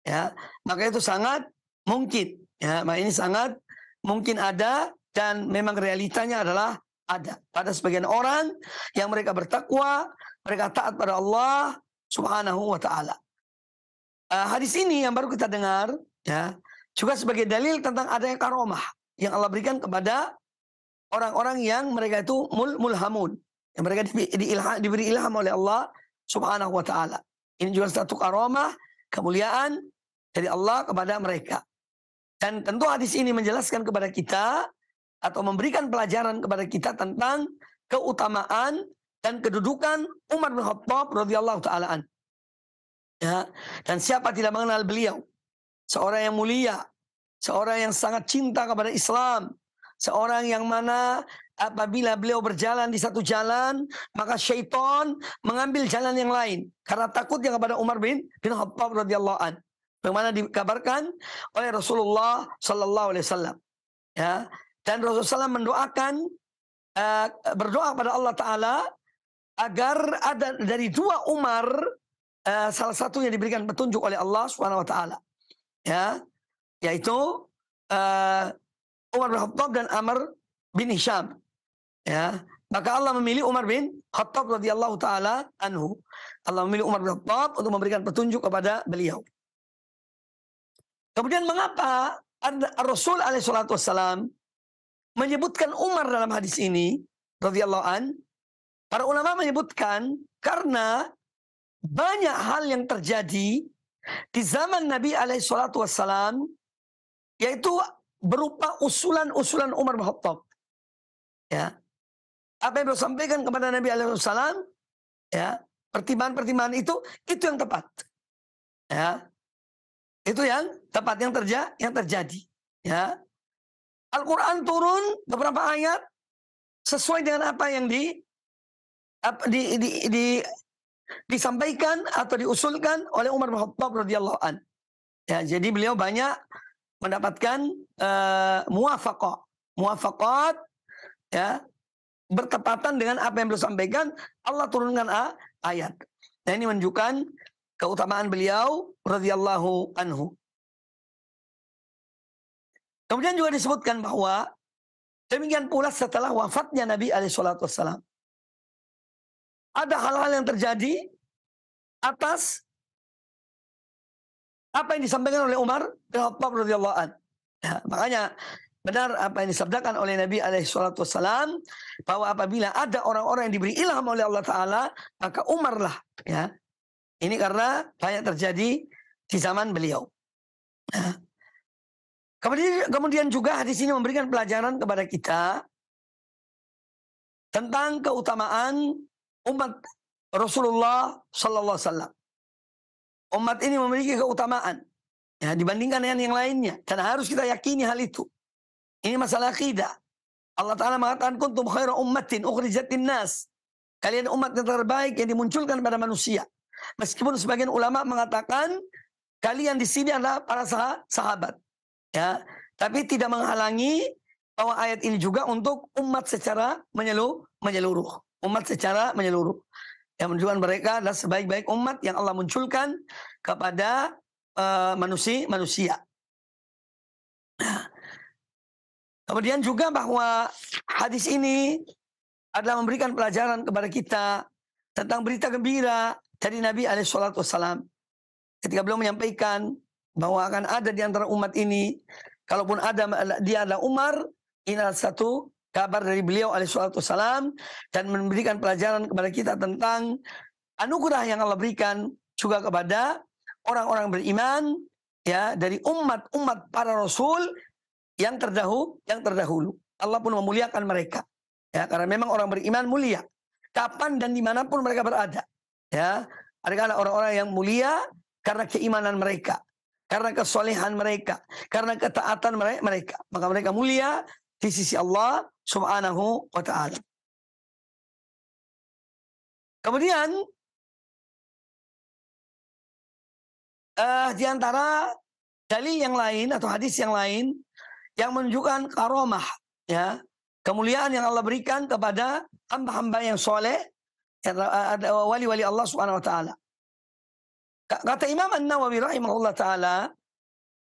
Ya, maka itu sangat mungkin. Ya, maka ini sangat mungkin ada, dan memang realitanya adalah ada pada sebagian orang yang mereka bertakwa, mereka taat pada Allah Subhanahu wa Ta'ala. Hadis ini yang baru kita dengar, ya, juga sebagai dalil tentang adanya karomah yang Allah berikan kepada orang-orang yang mereka itu mulhamun, yang mereka diberi ilham oleh Allah Subhanahu wa Ta'ala. Ini juga satu karomah, kemuliaan dari Allah kepada mereka. Dan tentu hadis ini menjelaskan kepada kita atau memberikan pelajaran kepada kita tentang keutamaan dan kedudukan Umar bin Khattab radhiyallahu ta'ala an. Ya, dan siapa tidak mengenal beliau? Seorang yang mulia, seorang yang sangat cinta kepada Islam, seorang yang mana apabila beliau berjalan di satu jalan, maka syaitan mengambil jalan yang lain karena takutnya kepada Umar bin Khattab radhiyallahu an. Bagaimana dikabarkan oleh Rasulullah sallallahu alaihi wasallam. Ya, dan Rasulullah mendoakan, berdoa kepada Allah Ta'ala agar ada dari dua Umar, salah satunya diberikan petunjuk oleh Allah Subhanahu Wa Ta'ala, ya, yaitu Umar bin Khattab dan Amr bin Hisham. Ya, maka Allah memilih Umar bin Khattab radhiyallahu ta'ala anhu. Allah memilih Umar bin Khattab untuk memberikan petunjuk kepada beliau. Kemudian mengapa Rasul alaihissalatu wassalam menyebutkan Umar dalam hadis ini radhiyallahu an? Para ulama menyebutkan karena banyak hal yang terjadi di zaman Nabi alaihissalatu wassalam, yaitu berupa usulan-usulan Umar bin Khattab. Ya, apa yang disampaikan kepada Nabi alaihissalam, ya, pertimbangan-pertimbangan itu yang tepat. Ya, itu yang tepat, yang terjadi. Ya, Al-Quran turun beberapa ayat sesuai dengan apa yang disampaikan atau diusulkan oleh Umar bin Khattab radhiyallahu an. Ya, jadi beliau banyak mendapatkan muwafaqat, ya, bertepatan dengan apa yang beliau sampaikan. Allah turunkan ayat. Nah, ini menunjukkan keutamaan beliau radhiyallahu anhu. Kemudian juga disebutkan bahwa demikian pula setelah wafatnya Nabi alaihissalatu wassalam, ada hal-hal yang terjadi atas apa yang disampaikan oleh Umar bin Khattab radhiyallahu an. Ya, makanya benar apa yang disabdakan oleh Nabi alaihissalatu wassalam, bahwa apabila ada orang-orang yang diberi ilham oleh Allah Ta'ala, maka Umar lah. Ya, ini karena banyak terjadi di zaman beliau. Ya. Kemudian juga hadis ini memberikan pelajaran kepada kita tentang keutamaan umat Rasulullah Sallallahu Alaihi Wasallam. Umat ini memiliki keutamaan, ya, dibandingkan dengan yang lainnya, dan harus kita yakini hal itu. Ini masalah akidah. Allah Ta'ala mengatakan kuntum khairu ummatin ukhrijat linnas. Kalian umat yang terbaik yang dimunculkan pada manusia. Meskipun sebagian ulama mengatakan kalian di sini adalah para sahabat. Ya, tapi tidak menghalangi bahwa ayat ini juga untuk umat secara menyeluruh. Umat secara menyeluruh. Yang menunjukkan mereka adalah sebaik-baik umat yang Allah munculkan kepada manusia. Kemudian juga bahwa hadis ini adalah memberikan pelajaran kepada kita tentang berita gembira dari Nabi alaihissalatu wassalam. Ketika beliau menyampaikan bahwa akan ada di antara umat ini, kalaupun ada dia adalah Umar, ini adalah satu kabar dari beliau alaihissalatu wassalam, dan memberikan pelajaran kepada kita tentang anugerah yang Allah berikan juga kepada orang-orang beriman ya dari umat-umat para rasul yang terdahulu. Allah pun memuliakan mereka. Ya, karena memang orang beriman mulia kapan dan dimanapun mereka berada. Ya, adalah orang-orang yang mulia karena keimanan mereka, karena kesolehan mereka, karena ketaatan mereka. Maka mereka mulia di sisi Allah Subhanahu wa ta'ala. Kemudian di antara dalil yang lain atau hadis yang lain yang menunjukkan karomah, ya, kemuliaan yang Allah berikan kepada hamba-hamba yang soleh, wali-wali Allah Subhanahu wa ta'ala. Kata Imam An-Nawawi rahimahullah ta'ala,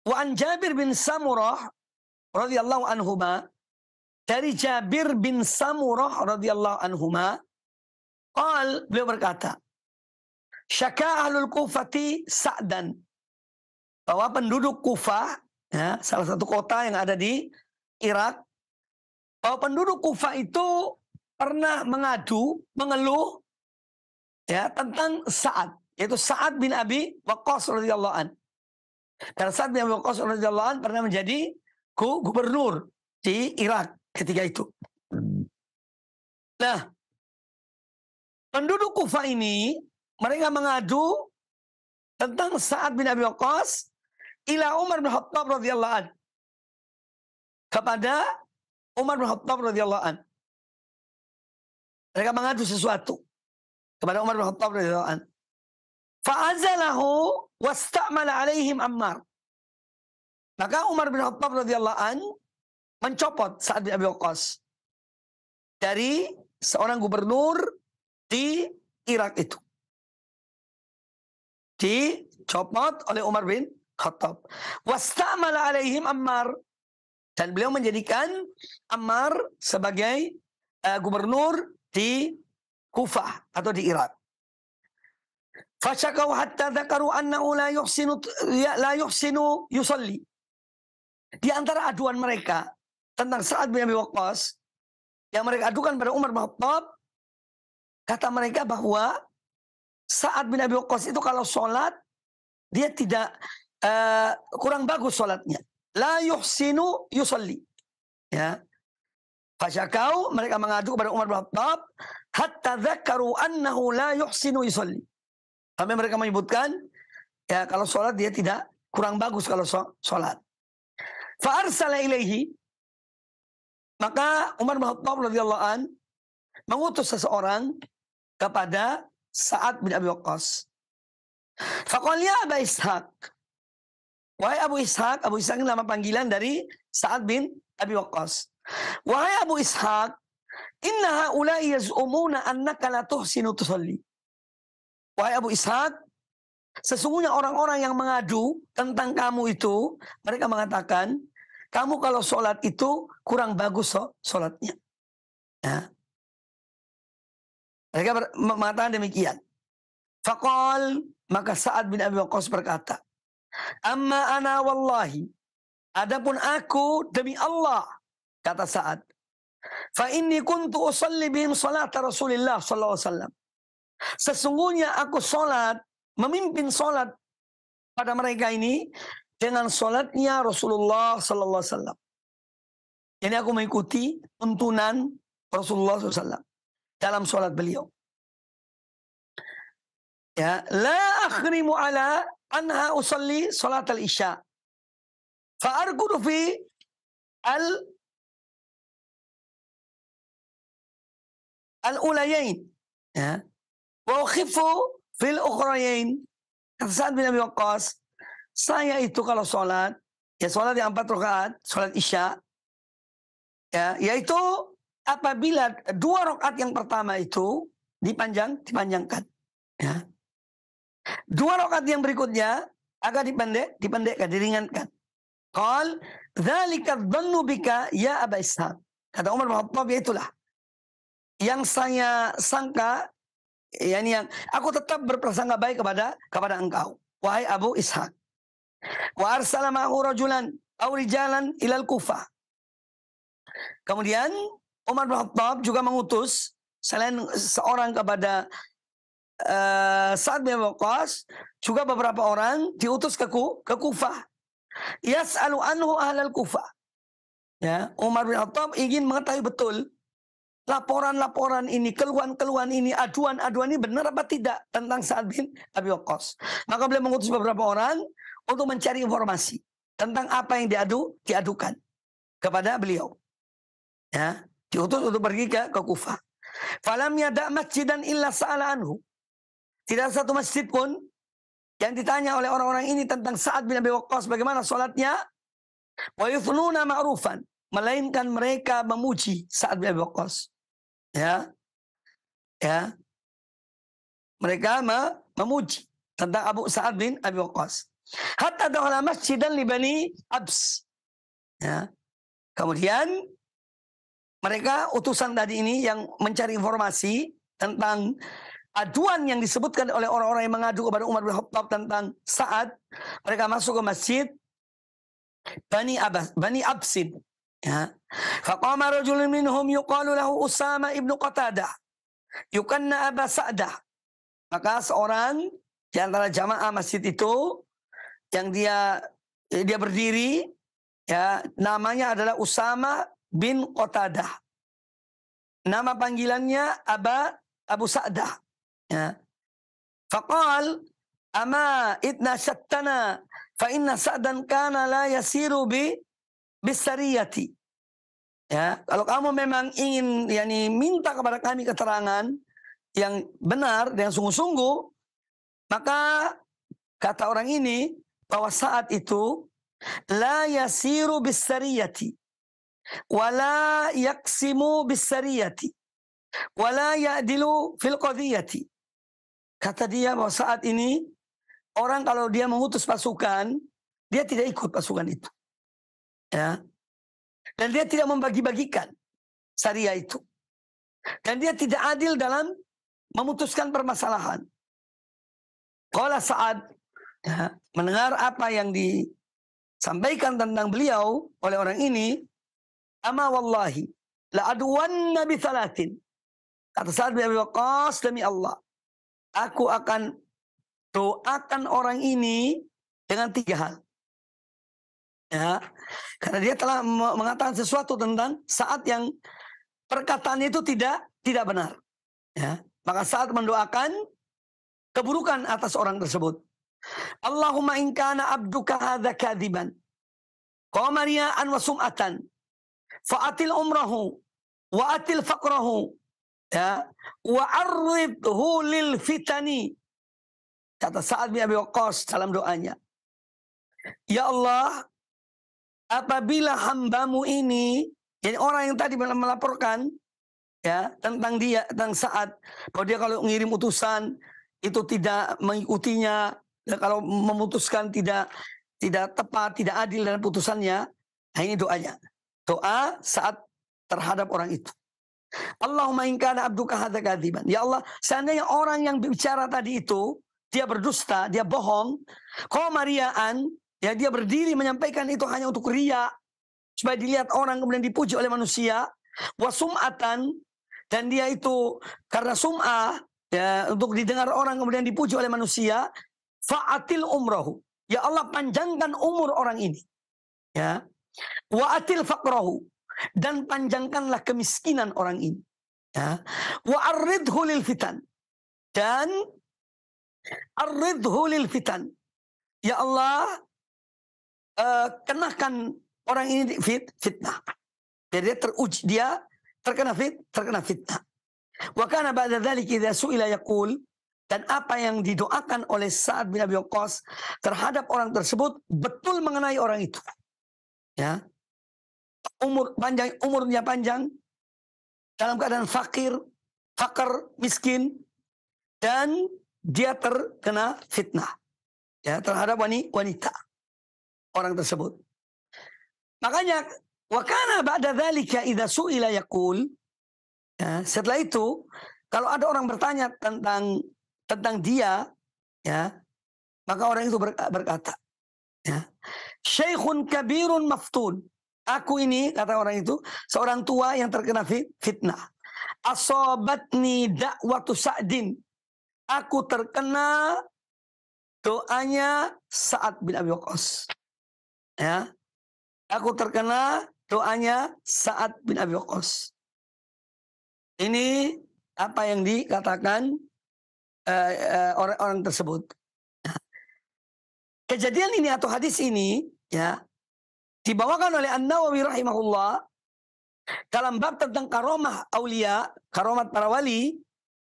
wa an Jabir bin Samurah radhiyallahu anhuma, dari Jabir bin Samurah radhiyallahu anhuma, beliau berkata, syaka ahlul Kufati Sa'dan, bahwa penduduk Kufah, ya, salah satu kota yang ada di Irak, bahwa penduduk Kufah itu pernah mengeluh ya tentang Sa'ad, yaitu Sa'ad bin Abi Waqqas radhiyallahu an. Karena Sa'ad bin Abi Waqqas radhiyallahu an pernah menjadi gubernur di Irak ketika itu. Nah, penduduk Kufah ini mereka mengadu tentang Sa'ad bin Abi Waqqas ila Umar bin Khattab radhiyallahu an, kepada Umar bin Khattab radhiyallahu an. Mereka mengadu sesuatu kepada Umar bin Khattab radhiyallahu an. Fa'azalahu wasta'mala alaihim Ammar. Maka Umar bin Khattab radhiyallahu an mencopot Sa'ad bin Abi Waqqas dari seorang gubernur di Irak itu. Dicopot oleh Umar bin Khattab. Wasta'mala alaihim Ammar. Dan beliau menjadikan Ammar sebagai gubernur di Kufah atau di Irak. Fasyakau hatta dzakaru annahu la yuhsinu yusalli. Di antara aduan mereka tentang Sa'ad bin Abi Waqqas yang mereka adukan pada Umar bin Khattab, kata mereka bahwa Sa'ad bin Abi Waqqas itu kalau sholat dia tidak kurang bagus sholatnya. La yuhsinu yusalli. Ya. Fasyakau, mereka mengadu kepada Umar bin Khattab hatta dzakaru annahu la yuhsinu yusalli. Sampai mereka menyebutkan ya kalau sholat dia tidak kurang bagus kalau sholat. Fa arsala ilaihi, maka Umar bin Khattab radhiyallahu an mengutus seseorang kepada Sa'ad bin Abi Waqqas. Faqala ya Aba Ishaq, wahai Abu Ishaq. Abu Ishaq ini nama panggilan dari Sa'ad bin Abi Waqqas. Wahai Abu Ishaq, inna haula'i yaz'umuna annaka la tuhsinu tusalli. Wahai Abu Ishaq, sesungguhnya orang-orang yang mengadu tentang kamu itu, mereka mengatakan kamu kalau sholat itu kurang bagus sholatnya. Ya. Mereka mengatakan demikian. Faqal, maka Sa'ad bin Abi Waqqas berkata, amma ana wallahi, adapun aku demi Allah, kata Sa'ad, fa inni kuntu usalli bihim salata Rasulillah sallallahu alaihi wasallam. Sesungguhnya aku sholat, memimpin sholat pada mereka ini dengan sholatnya Rasulullah sallallahu alaihi wasallam. Jadi aku mengikuti tuntunan Rasulullah SAW dalam sholat beliau. Ya, la akhrimu ala anha usalli salat al-isya. Fa arkudu fi al-ulayain. Ya. Wa ukhifu fil ukhrayain. Kata Sa'ad bin Abi Waqqas, saya itu kalau sholat, ya sholat yang 4 rakaat, sholat isya, ya, yaitu apabila 2 rakaat yang pertama itu dipanjangkan. Ya. 2 rakaat yang berikutnya agak dipendekkan, diringankan. Qal, dzalika dhannu bika ya Aba Ishaq. Kata Umar bin Khattab, ya itulah yang saya sangka, yakni yang aku tetap berprasangka baik kepada engkau, wahai Abu Ishaq. Wa arsala ma'ahu rajulan aw rijalan ilal Kufah. Kemudian Umar bin Khattab juga mengutus selain seorang kepada Sa'ad bin Abi Waqqas, juga beberapa orang diutus ke Kufah. Yas'alu anhu ahlal Kufah. Ya, Umar bin Khattab ingin mengetahui betul laporan-laporan ini, keluhan-keluhan ini, aduan-aduan ini benar apa tidak tentang Sa'ad bin Abi Waqqas. Maka beliau mengutus beberapa orang untuk mencari informasi tentang apa yang diadukan kepada beliau. Ya, diutus untuk pergi ke Kufah. Falam yada masjidan illa sa'ala anhu. Tidak satu masjid pun yang ditanya oleh orang-orang ini tentang Sa'ad bin Abi Waqqas bagaimana salatnya. Wa yuthnuna ma'rufan, melainkan mereka memuji Sa'ad bin Abi Waqqas. Ya. Ya. Mereka memuji tentang Sa'ad bin Abi Waqqas. Hatta dakhala masjidan li Bani Abs. Ya. Kemudian mereka utusan tadi ini yang mencari informasi tentang aduan yang disebutkan oleh orang-orang yang mengadu kepada Umar bin Khattab tentang Sa'ad, mereka masuk ke masjid Bani Absin. Ya. Faqama rajulun minhum yuqalu lahu Usama ibnu Qatadah yukanna Aba Sa'dah. Maka seorang di antara jamaah masjid itu yang dia berdiri, ya, namanya adalah Usama bin Qatadah. Nama panggilannya Abu Sa'dah. Ya. Faqal ama idna syattana fa inna Sa'dan kana la yasiru bisariyati. Ya, kalau kamu memang ingin minta kepada kami keterangan yang benar dan sungguh-sungguh, maka kata orang ini bahwa saat itu la yasiru bisariyati wala yaksimu bisariyati wala ya'dilu fil qadhiyati. Kata dia bahwa saat ini orang kalau dia mengutus pasukan, dia tidak ikut pasukan itu. Ya. Dan dia tidak membagi-bagikan syariah itu. Dan dia tidak adil dalam memutuskan permasalahan. Qala Sa'ad, ya, mendengar apa yang disampaikan tentang beliau oleh orang ini, ama wallahi la aduwanna bi thalathin. Kata Sa'ad bin Abi Waqqas, demi Allah, aku akan doakan orang ini dengan 3 hal. Ya, karena dia telah mengatakan sesuatu tentang saat yang perkataan itu tidak benar. Ya, maka saat mendoakan keburukan atas orang tersebut. Allahumma in kana abduka hadza kadiban qamariyan wa sum'atan fa'atil umrahu wa atil faqrahu, ya, wa arridhu lil fitani. Kata Sa'ad bin Abi Waqqas dalam doanya, ya Allah, apabila hambamu ini, jadi orang yang tadi melaporkan, ya, tentang Sa'ad, bahwa dia kalau ngirim utusan itu tidak mengikutinya, dan kalau memutuskan tidak tepat, tidak adil dalam putusannya. Nah, ini doanya, doa Sa'ad terhadap orang itu. Allahumma in kana abduka hadza kadziban. Ya Allah, seandainya orang yang bicara tadi itu dia berdusta, dia bohong, qamariyan, ya, dia berdiri menyampaikan itu hanya untuk riya, supaya dilihat orang kemudian dipuji oleh manusia, wasum'atan, dan dia itu karena sum'ah, ya, untuk didengar orang kemudian dipuji oleh manusia, fa'atil umrahu, ya Allah, panjangkan umur orang ini, ya, wa'atil faqrahu, dan panjangkanlah kemiskinan orang ini, ya, wa'arridhu lil fitan, dan arridhu lil fitan, ya Allah, kenakan orang ini fitnah. Jadi dia teruji, dia terkena fitnah. Wa kana ba'da dzalika idza su'ila yaqul, dan apa yang didoakan oleh Sa'ad bin Abi Waqqas terhadap orang tersebut betul mengenai orang itu. Ya. Umurnya panjang, dalam keadaan fakir, miskin, dan dia terkena fitnah, ya, terhadap wanita orang tersebut. Makanya wa kana ba'da dzalika idza su'ila yaqul, ya, setelah itu kalau ada orang bertanya tentang dia, ya, maka orang itu berkata, ya, syekhun kabirun maftun. Aku ini, kata orang itu, seorang tua yang terkena fitnah. Asabatni da'watu Sa'din. aku terkena doanya Sa'ad bin Abi Waqqas. Ya, aku terkena doanya Sa'ad bin Abi Waqqas. Ini apa yang dikatakan orang-orang tersebut. Kejadian ini atau hadis ini ya dibawakan oleh An-Nawawi rahimahullah dalam bab tentang karomah aulia, karomat para wali,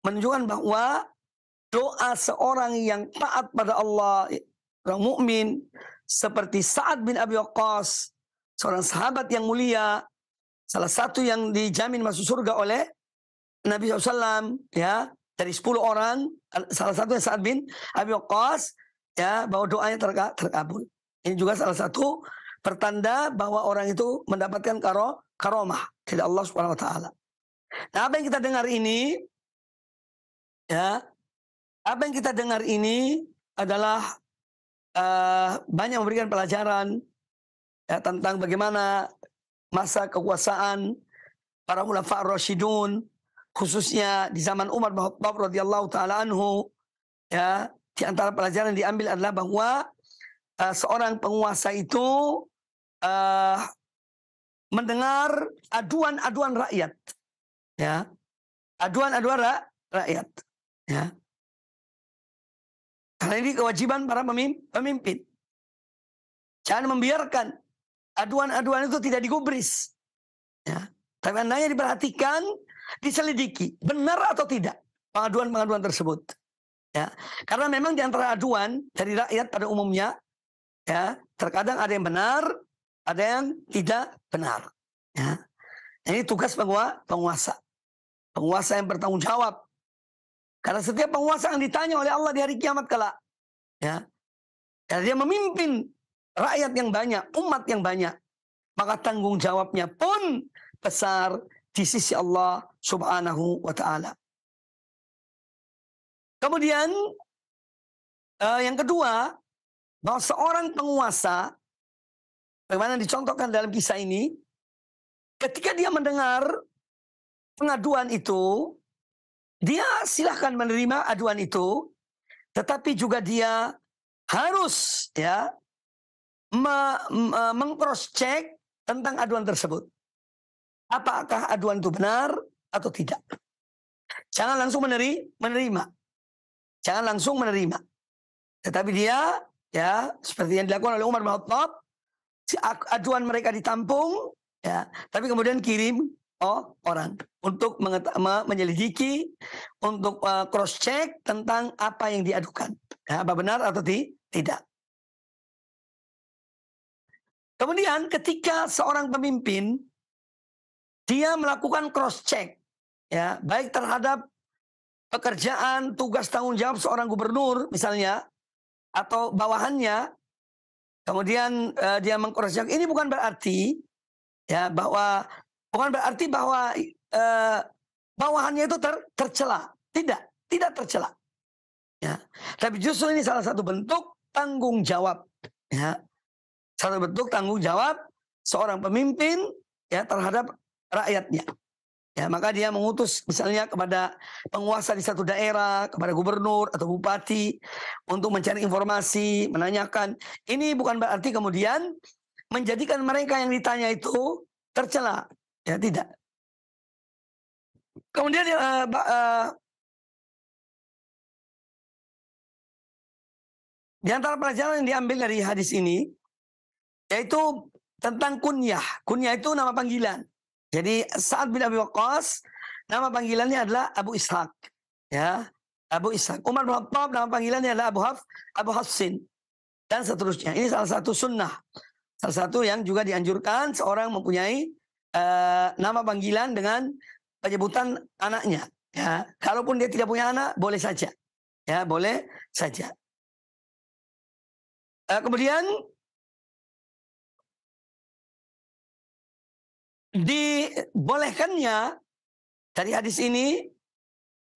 menunjukkan bahwa doa seorang yang taat pada Allah, orang mukmin seperti Sa'ad bin Abi Waqqas, seorang sahabat yang mulia, salah satu yang dijamin masuk surga oleh Nabi SAW, ya, dari 10 orang, salah satunya Sa'ad bin Abi Waqqas, ya, bahwa doanya terkabul. Ini juga salah satu pertanda bahwa orang itu mendapatkan karomah dari Allah Subhanahu wa taala. Nah, apa yang kita dengar ini, ya, apa yang kita dengar ini adalah banyak memberikan pelajaran ya, tentang bagaimana masa kekuasaan para khulafa ar-rasyidun, khususnya di zaman Umar bin Khattab radhiyallahu taala anhu. Ya, di antara pelajaran yang diambil adalah bahwa seorang penguasa itu mendengar aduan-aduan rakyat, ya, aduan-aduan rakyat, ya. Karena ini kewajiban para pemimpin. Jangan membiarkan aduan-aduan itu tidak digubris, ya. Tapi hendaknya diperhatikan, diselidiki benar atau tidak pengaduan-pengaduan tersebut. Ya, karena memang di antara aduan dari rakyat pada umumnya, ya, terkadang ada yang benar, ada yang tidak benar. Ya. Ini tugas penguasa. Penguasa yang bertanggung jawab. Karena setiap penguasa yang ditanya oleh Allah di hari kiamat kelak. Ya. Karena dia memimpin rakyat yang banyak, umat yang banyak. Maka tanggung jawabnya pun besar di sisi Allah Subhanahu wa ta'ala. Kemudian yang kedua, bahwa seorang penguasa, bagaimana dicontohkan dalam kisah ini, ketika dia mendengar pengaduan itu, dia silahkan menerima aduan itu, tetapi juga dia harus ya meng-cross check tentang aduan tersebut. Apakah aduan itu benar atau tidak? Jangan langsung menerima. Jangan langsung menerima. Tetapi dia, ya, seperti yang dilakukan oleh Umar bin Khattab, aduan mereka ditampung, ya, tapi kemudian kirim orang untuk menyelidiki, untuk cross check tentang apa yang diadukan, ya, apa benar atau tidak. Kemudian ketika seorang pemimpin dia melakukan cross check, ya, baik terhadap pekerjaan, tugas, tanggung jawab seorang gubernur misalnya, atau bawahannya, kemudian dia meng-cross check, ini bukan berarti ya bahwa bawahannya itu tercela, tidak tercela, ya. Tapi justru ini salah satu bentuk tanggung jawab, ya, salah satu bentuk tanggung jawab seorang pemimpin ya terhadap rakyatnya. Ya, maka dia mengutus misalnya kepada penguasa di satu daerah, kepada gubernur atau bupati untuk mencari informasi, menanyakan. Ini bukan berarti kemudian menjadikan mereka yang ditanya itu tercela. Ya, tidak. Kemudian di antara pelajaran yang diambil dari hadis ini, yaitu tentang kunyah. Kunyah itu nama panggilan. Jadi Sa'ad bin Abi Waqqas nama panggilannya adalah Abu Ishaq, ya, Abu Ishaq. Umar bin Khattab nama panggilannya adalah Abu Hafsin, dan seterusnya. Ini salah satu sunnah, salah satu yang juga dianjurkan seorang mempunyai nama panggilan dengan penyebutan anaknya. Ya, kalaupun dia tidak punya anak, boleh saja, ya, boleh saja. Kemudian dibolehkannya dari hadis ini,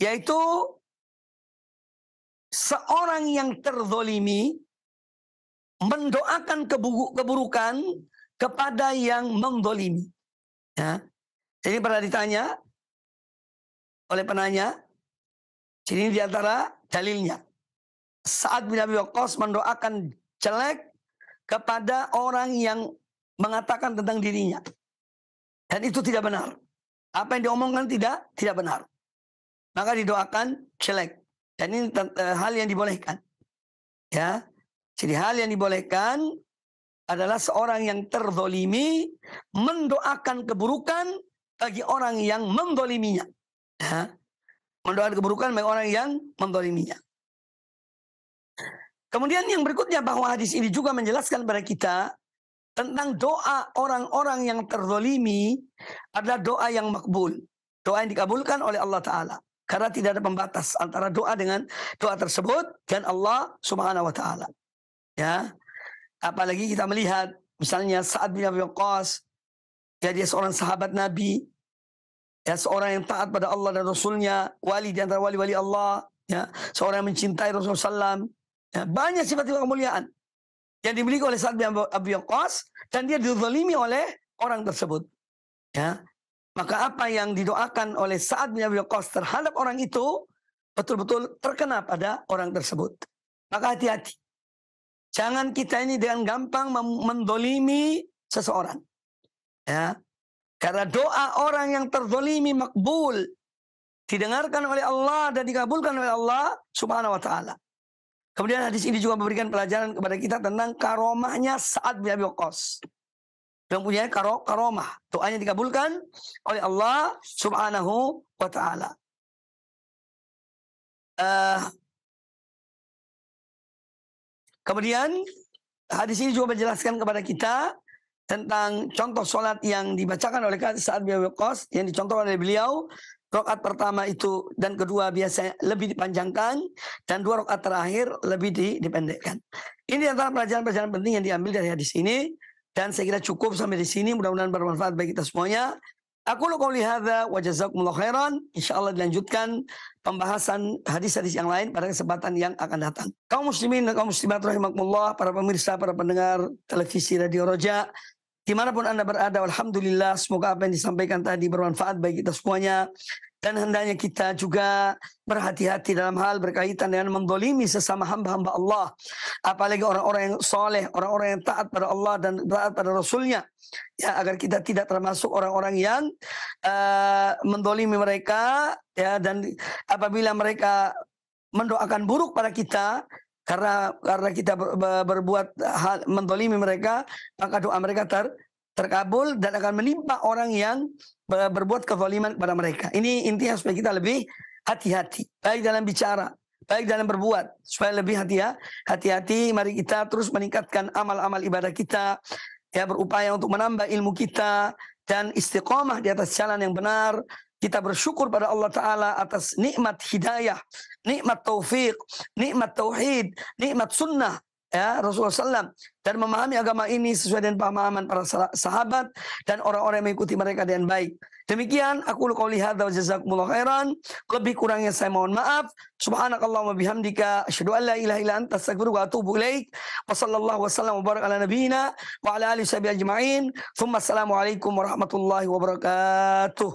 yaitu seorang yang terzolimi mendoakan keburukan kepada yang mendolimi. Ya. Jadi pernah ditanya oleh penanya, Jadi ini diantara dalilnya. Sa'ad bin Abi Waqqas mendoakan jelek kepada orang yang mengatakan tentang dirinya. Dan itu tidak benar. Apa yang diomongkan tidak benar. Maka didoakan jelek. Dan ini hal yang dibolehkan. Ya. Jadi hal yang dibolehkan adalah seorang yang terzolimi mendoakan keburukan bagi orang yang mendoliminya. Ya. Mendoakan keburukan bagi orang yang mendoliminya. Kemudian yang berikutnya bahwa hadis ini juga menjelaskan kepada kita tentang doa orang-orang yang terzolimi adalah doa yang makbul. Doa yang dikabulkan oleh Allah Ta'ala. Karena tidak ada pembatas antara doa dengan doa tersebut dan Allah Subhanahu Wa Ta'ala. Ya, apalagi kita melihat misalnya Sa'ad bin Abi Waqqas, ya dia seorang sahabat Nabi, ya seorang yang taat pada Allah dan Rasulnya, wali di antara wali-wali Allah, ya seorang yang mencintai Rasulullah SAW. Ya, banyak sifat-sifat kemuliaan yang dimiliki oleh Sa'ad bin Abi Waqqas dan dia dizalimi oleh orang tersebut. Ya, maka apa yang didoakan oleh Sa'ad bin Abi Waqqas terhadap orang itu betul-betul terkena pada orang tersebut. Maka hati-hati. Jangan kita ini dengan gampang mendolimi seseorang. Ya, karena doa orang yang terzolimi makbul, didengarkan oleh Allah dan dikabulkan oleh Allah Subhanahu Wa Ta'ala. Kemudian hadis ini juga memberikan pelajaran kepada kita tentang karomahnya Sa'ad bin Abi Waqqas. Yang punya karomah. Doanya dikabulkan oleh Allah Subhanahu Wa Ta'ala. Kemudian hadis ini juga menjelaskan kepada kita tentang contoh sholat yang dibacakan oleh Sa'ad bin Abi Waqqas, yang dicontohkan oleh beliau. Rakaat pertama itu dan kedua biasanya lebih dipanjangkan, dan 2 rakaat terakhir lebih dipendekkan. Ini antara pelajaran-pelajaran penting yang diambil dari hadis ini, dan saya kira cukup sampai di sini. Mudah-mudahan bermanfaat bagi kita semuanya. Aku qouli hadza wa jazakumullahu khairan. Insyaallah dilanjutkan pembahasan hadis-hadis yang lain pada kesempatan yang akan datang. Kaum muslimin dan kaum muslimat rahimakumullah, para pemirsa, para pendengar televisi Radio Roja, dimanapun Anda berada, alhamdulillah, semoga apa yang disampaikan tadi bermanfaat bagi kita semuanya. Dan hendaknya kita juga berhati-hati dalam hal berkaitan dengan mendolimi sesama hamba-hamba Allah. Apalagi orang-orang yang soleh, orang-orang yang taat pada Allah dan taat pada Rasulnya. Ya, agar kita tidak termasuk orang-orang yang mendolimi mereka. Ya, dan apabila mereka mendoakan buruk pada kita, karena kita berbuat hal mendolimi mereka, maka doa mereka terkabul dan akan menimpa orang yang berbuat kezaliman kepada mereka. Ini intinya supaya kita lebih hati-hati, baik dalam bicara, baik dalam berbuat, supaya lebih hati-hati. Mari kita terus meningkatkan amal-amal ibadah kita, ya, berupaya untuk menambah ilmu kita dan istiqomah di atas jalan yang benar. Kita bersyukur pada Allah Ta'ala atas nikmat hidayah, nikmat taufik, nikmat tauhid, nikmat sunnah, ya, Rasulullah SAW, dan memahami agama ini sesuai dengan pemahaman para sahabat dan orang-orang yang mengikuti mereka dengan baik. Demikian aku qouli hadza wa jazakumullahu khairan. Lebih kurangnya saya mohon maaf. Subhanakallahumma bihamdika asyhadu an la ilaha illa anta astaghfiruka wa atubu ilaik. Wa sallallahu wasallam wa baraka ala nabiyyina wa ala alihi washabihi ajma'in. Tsumma assalamu alaikum warahmatullahi wabarakatuh.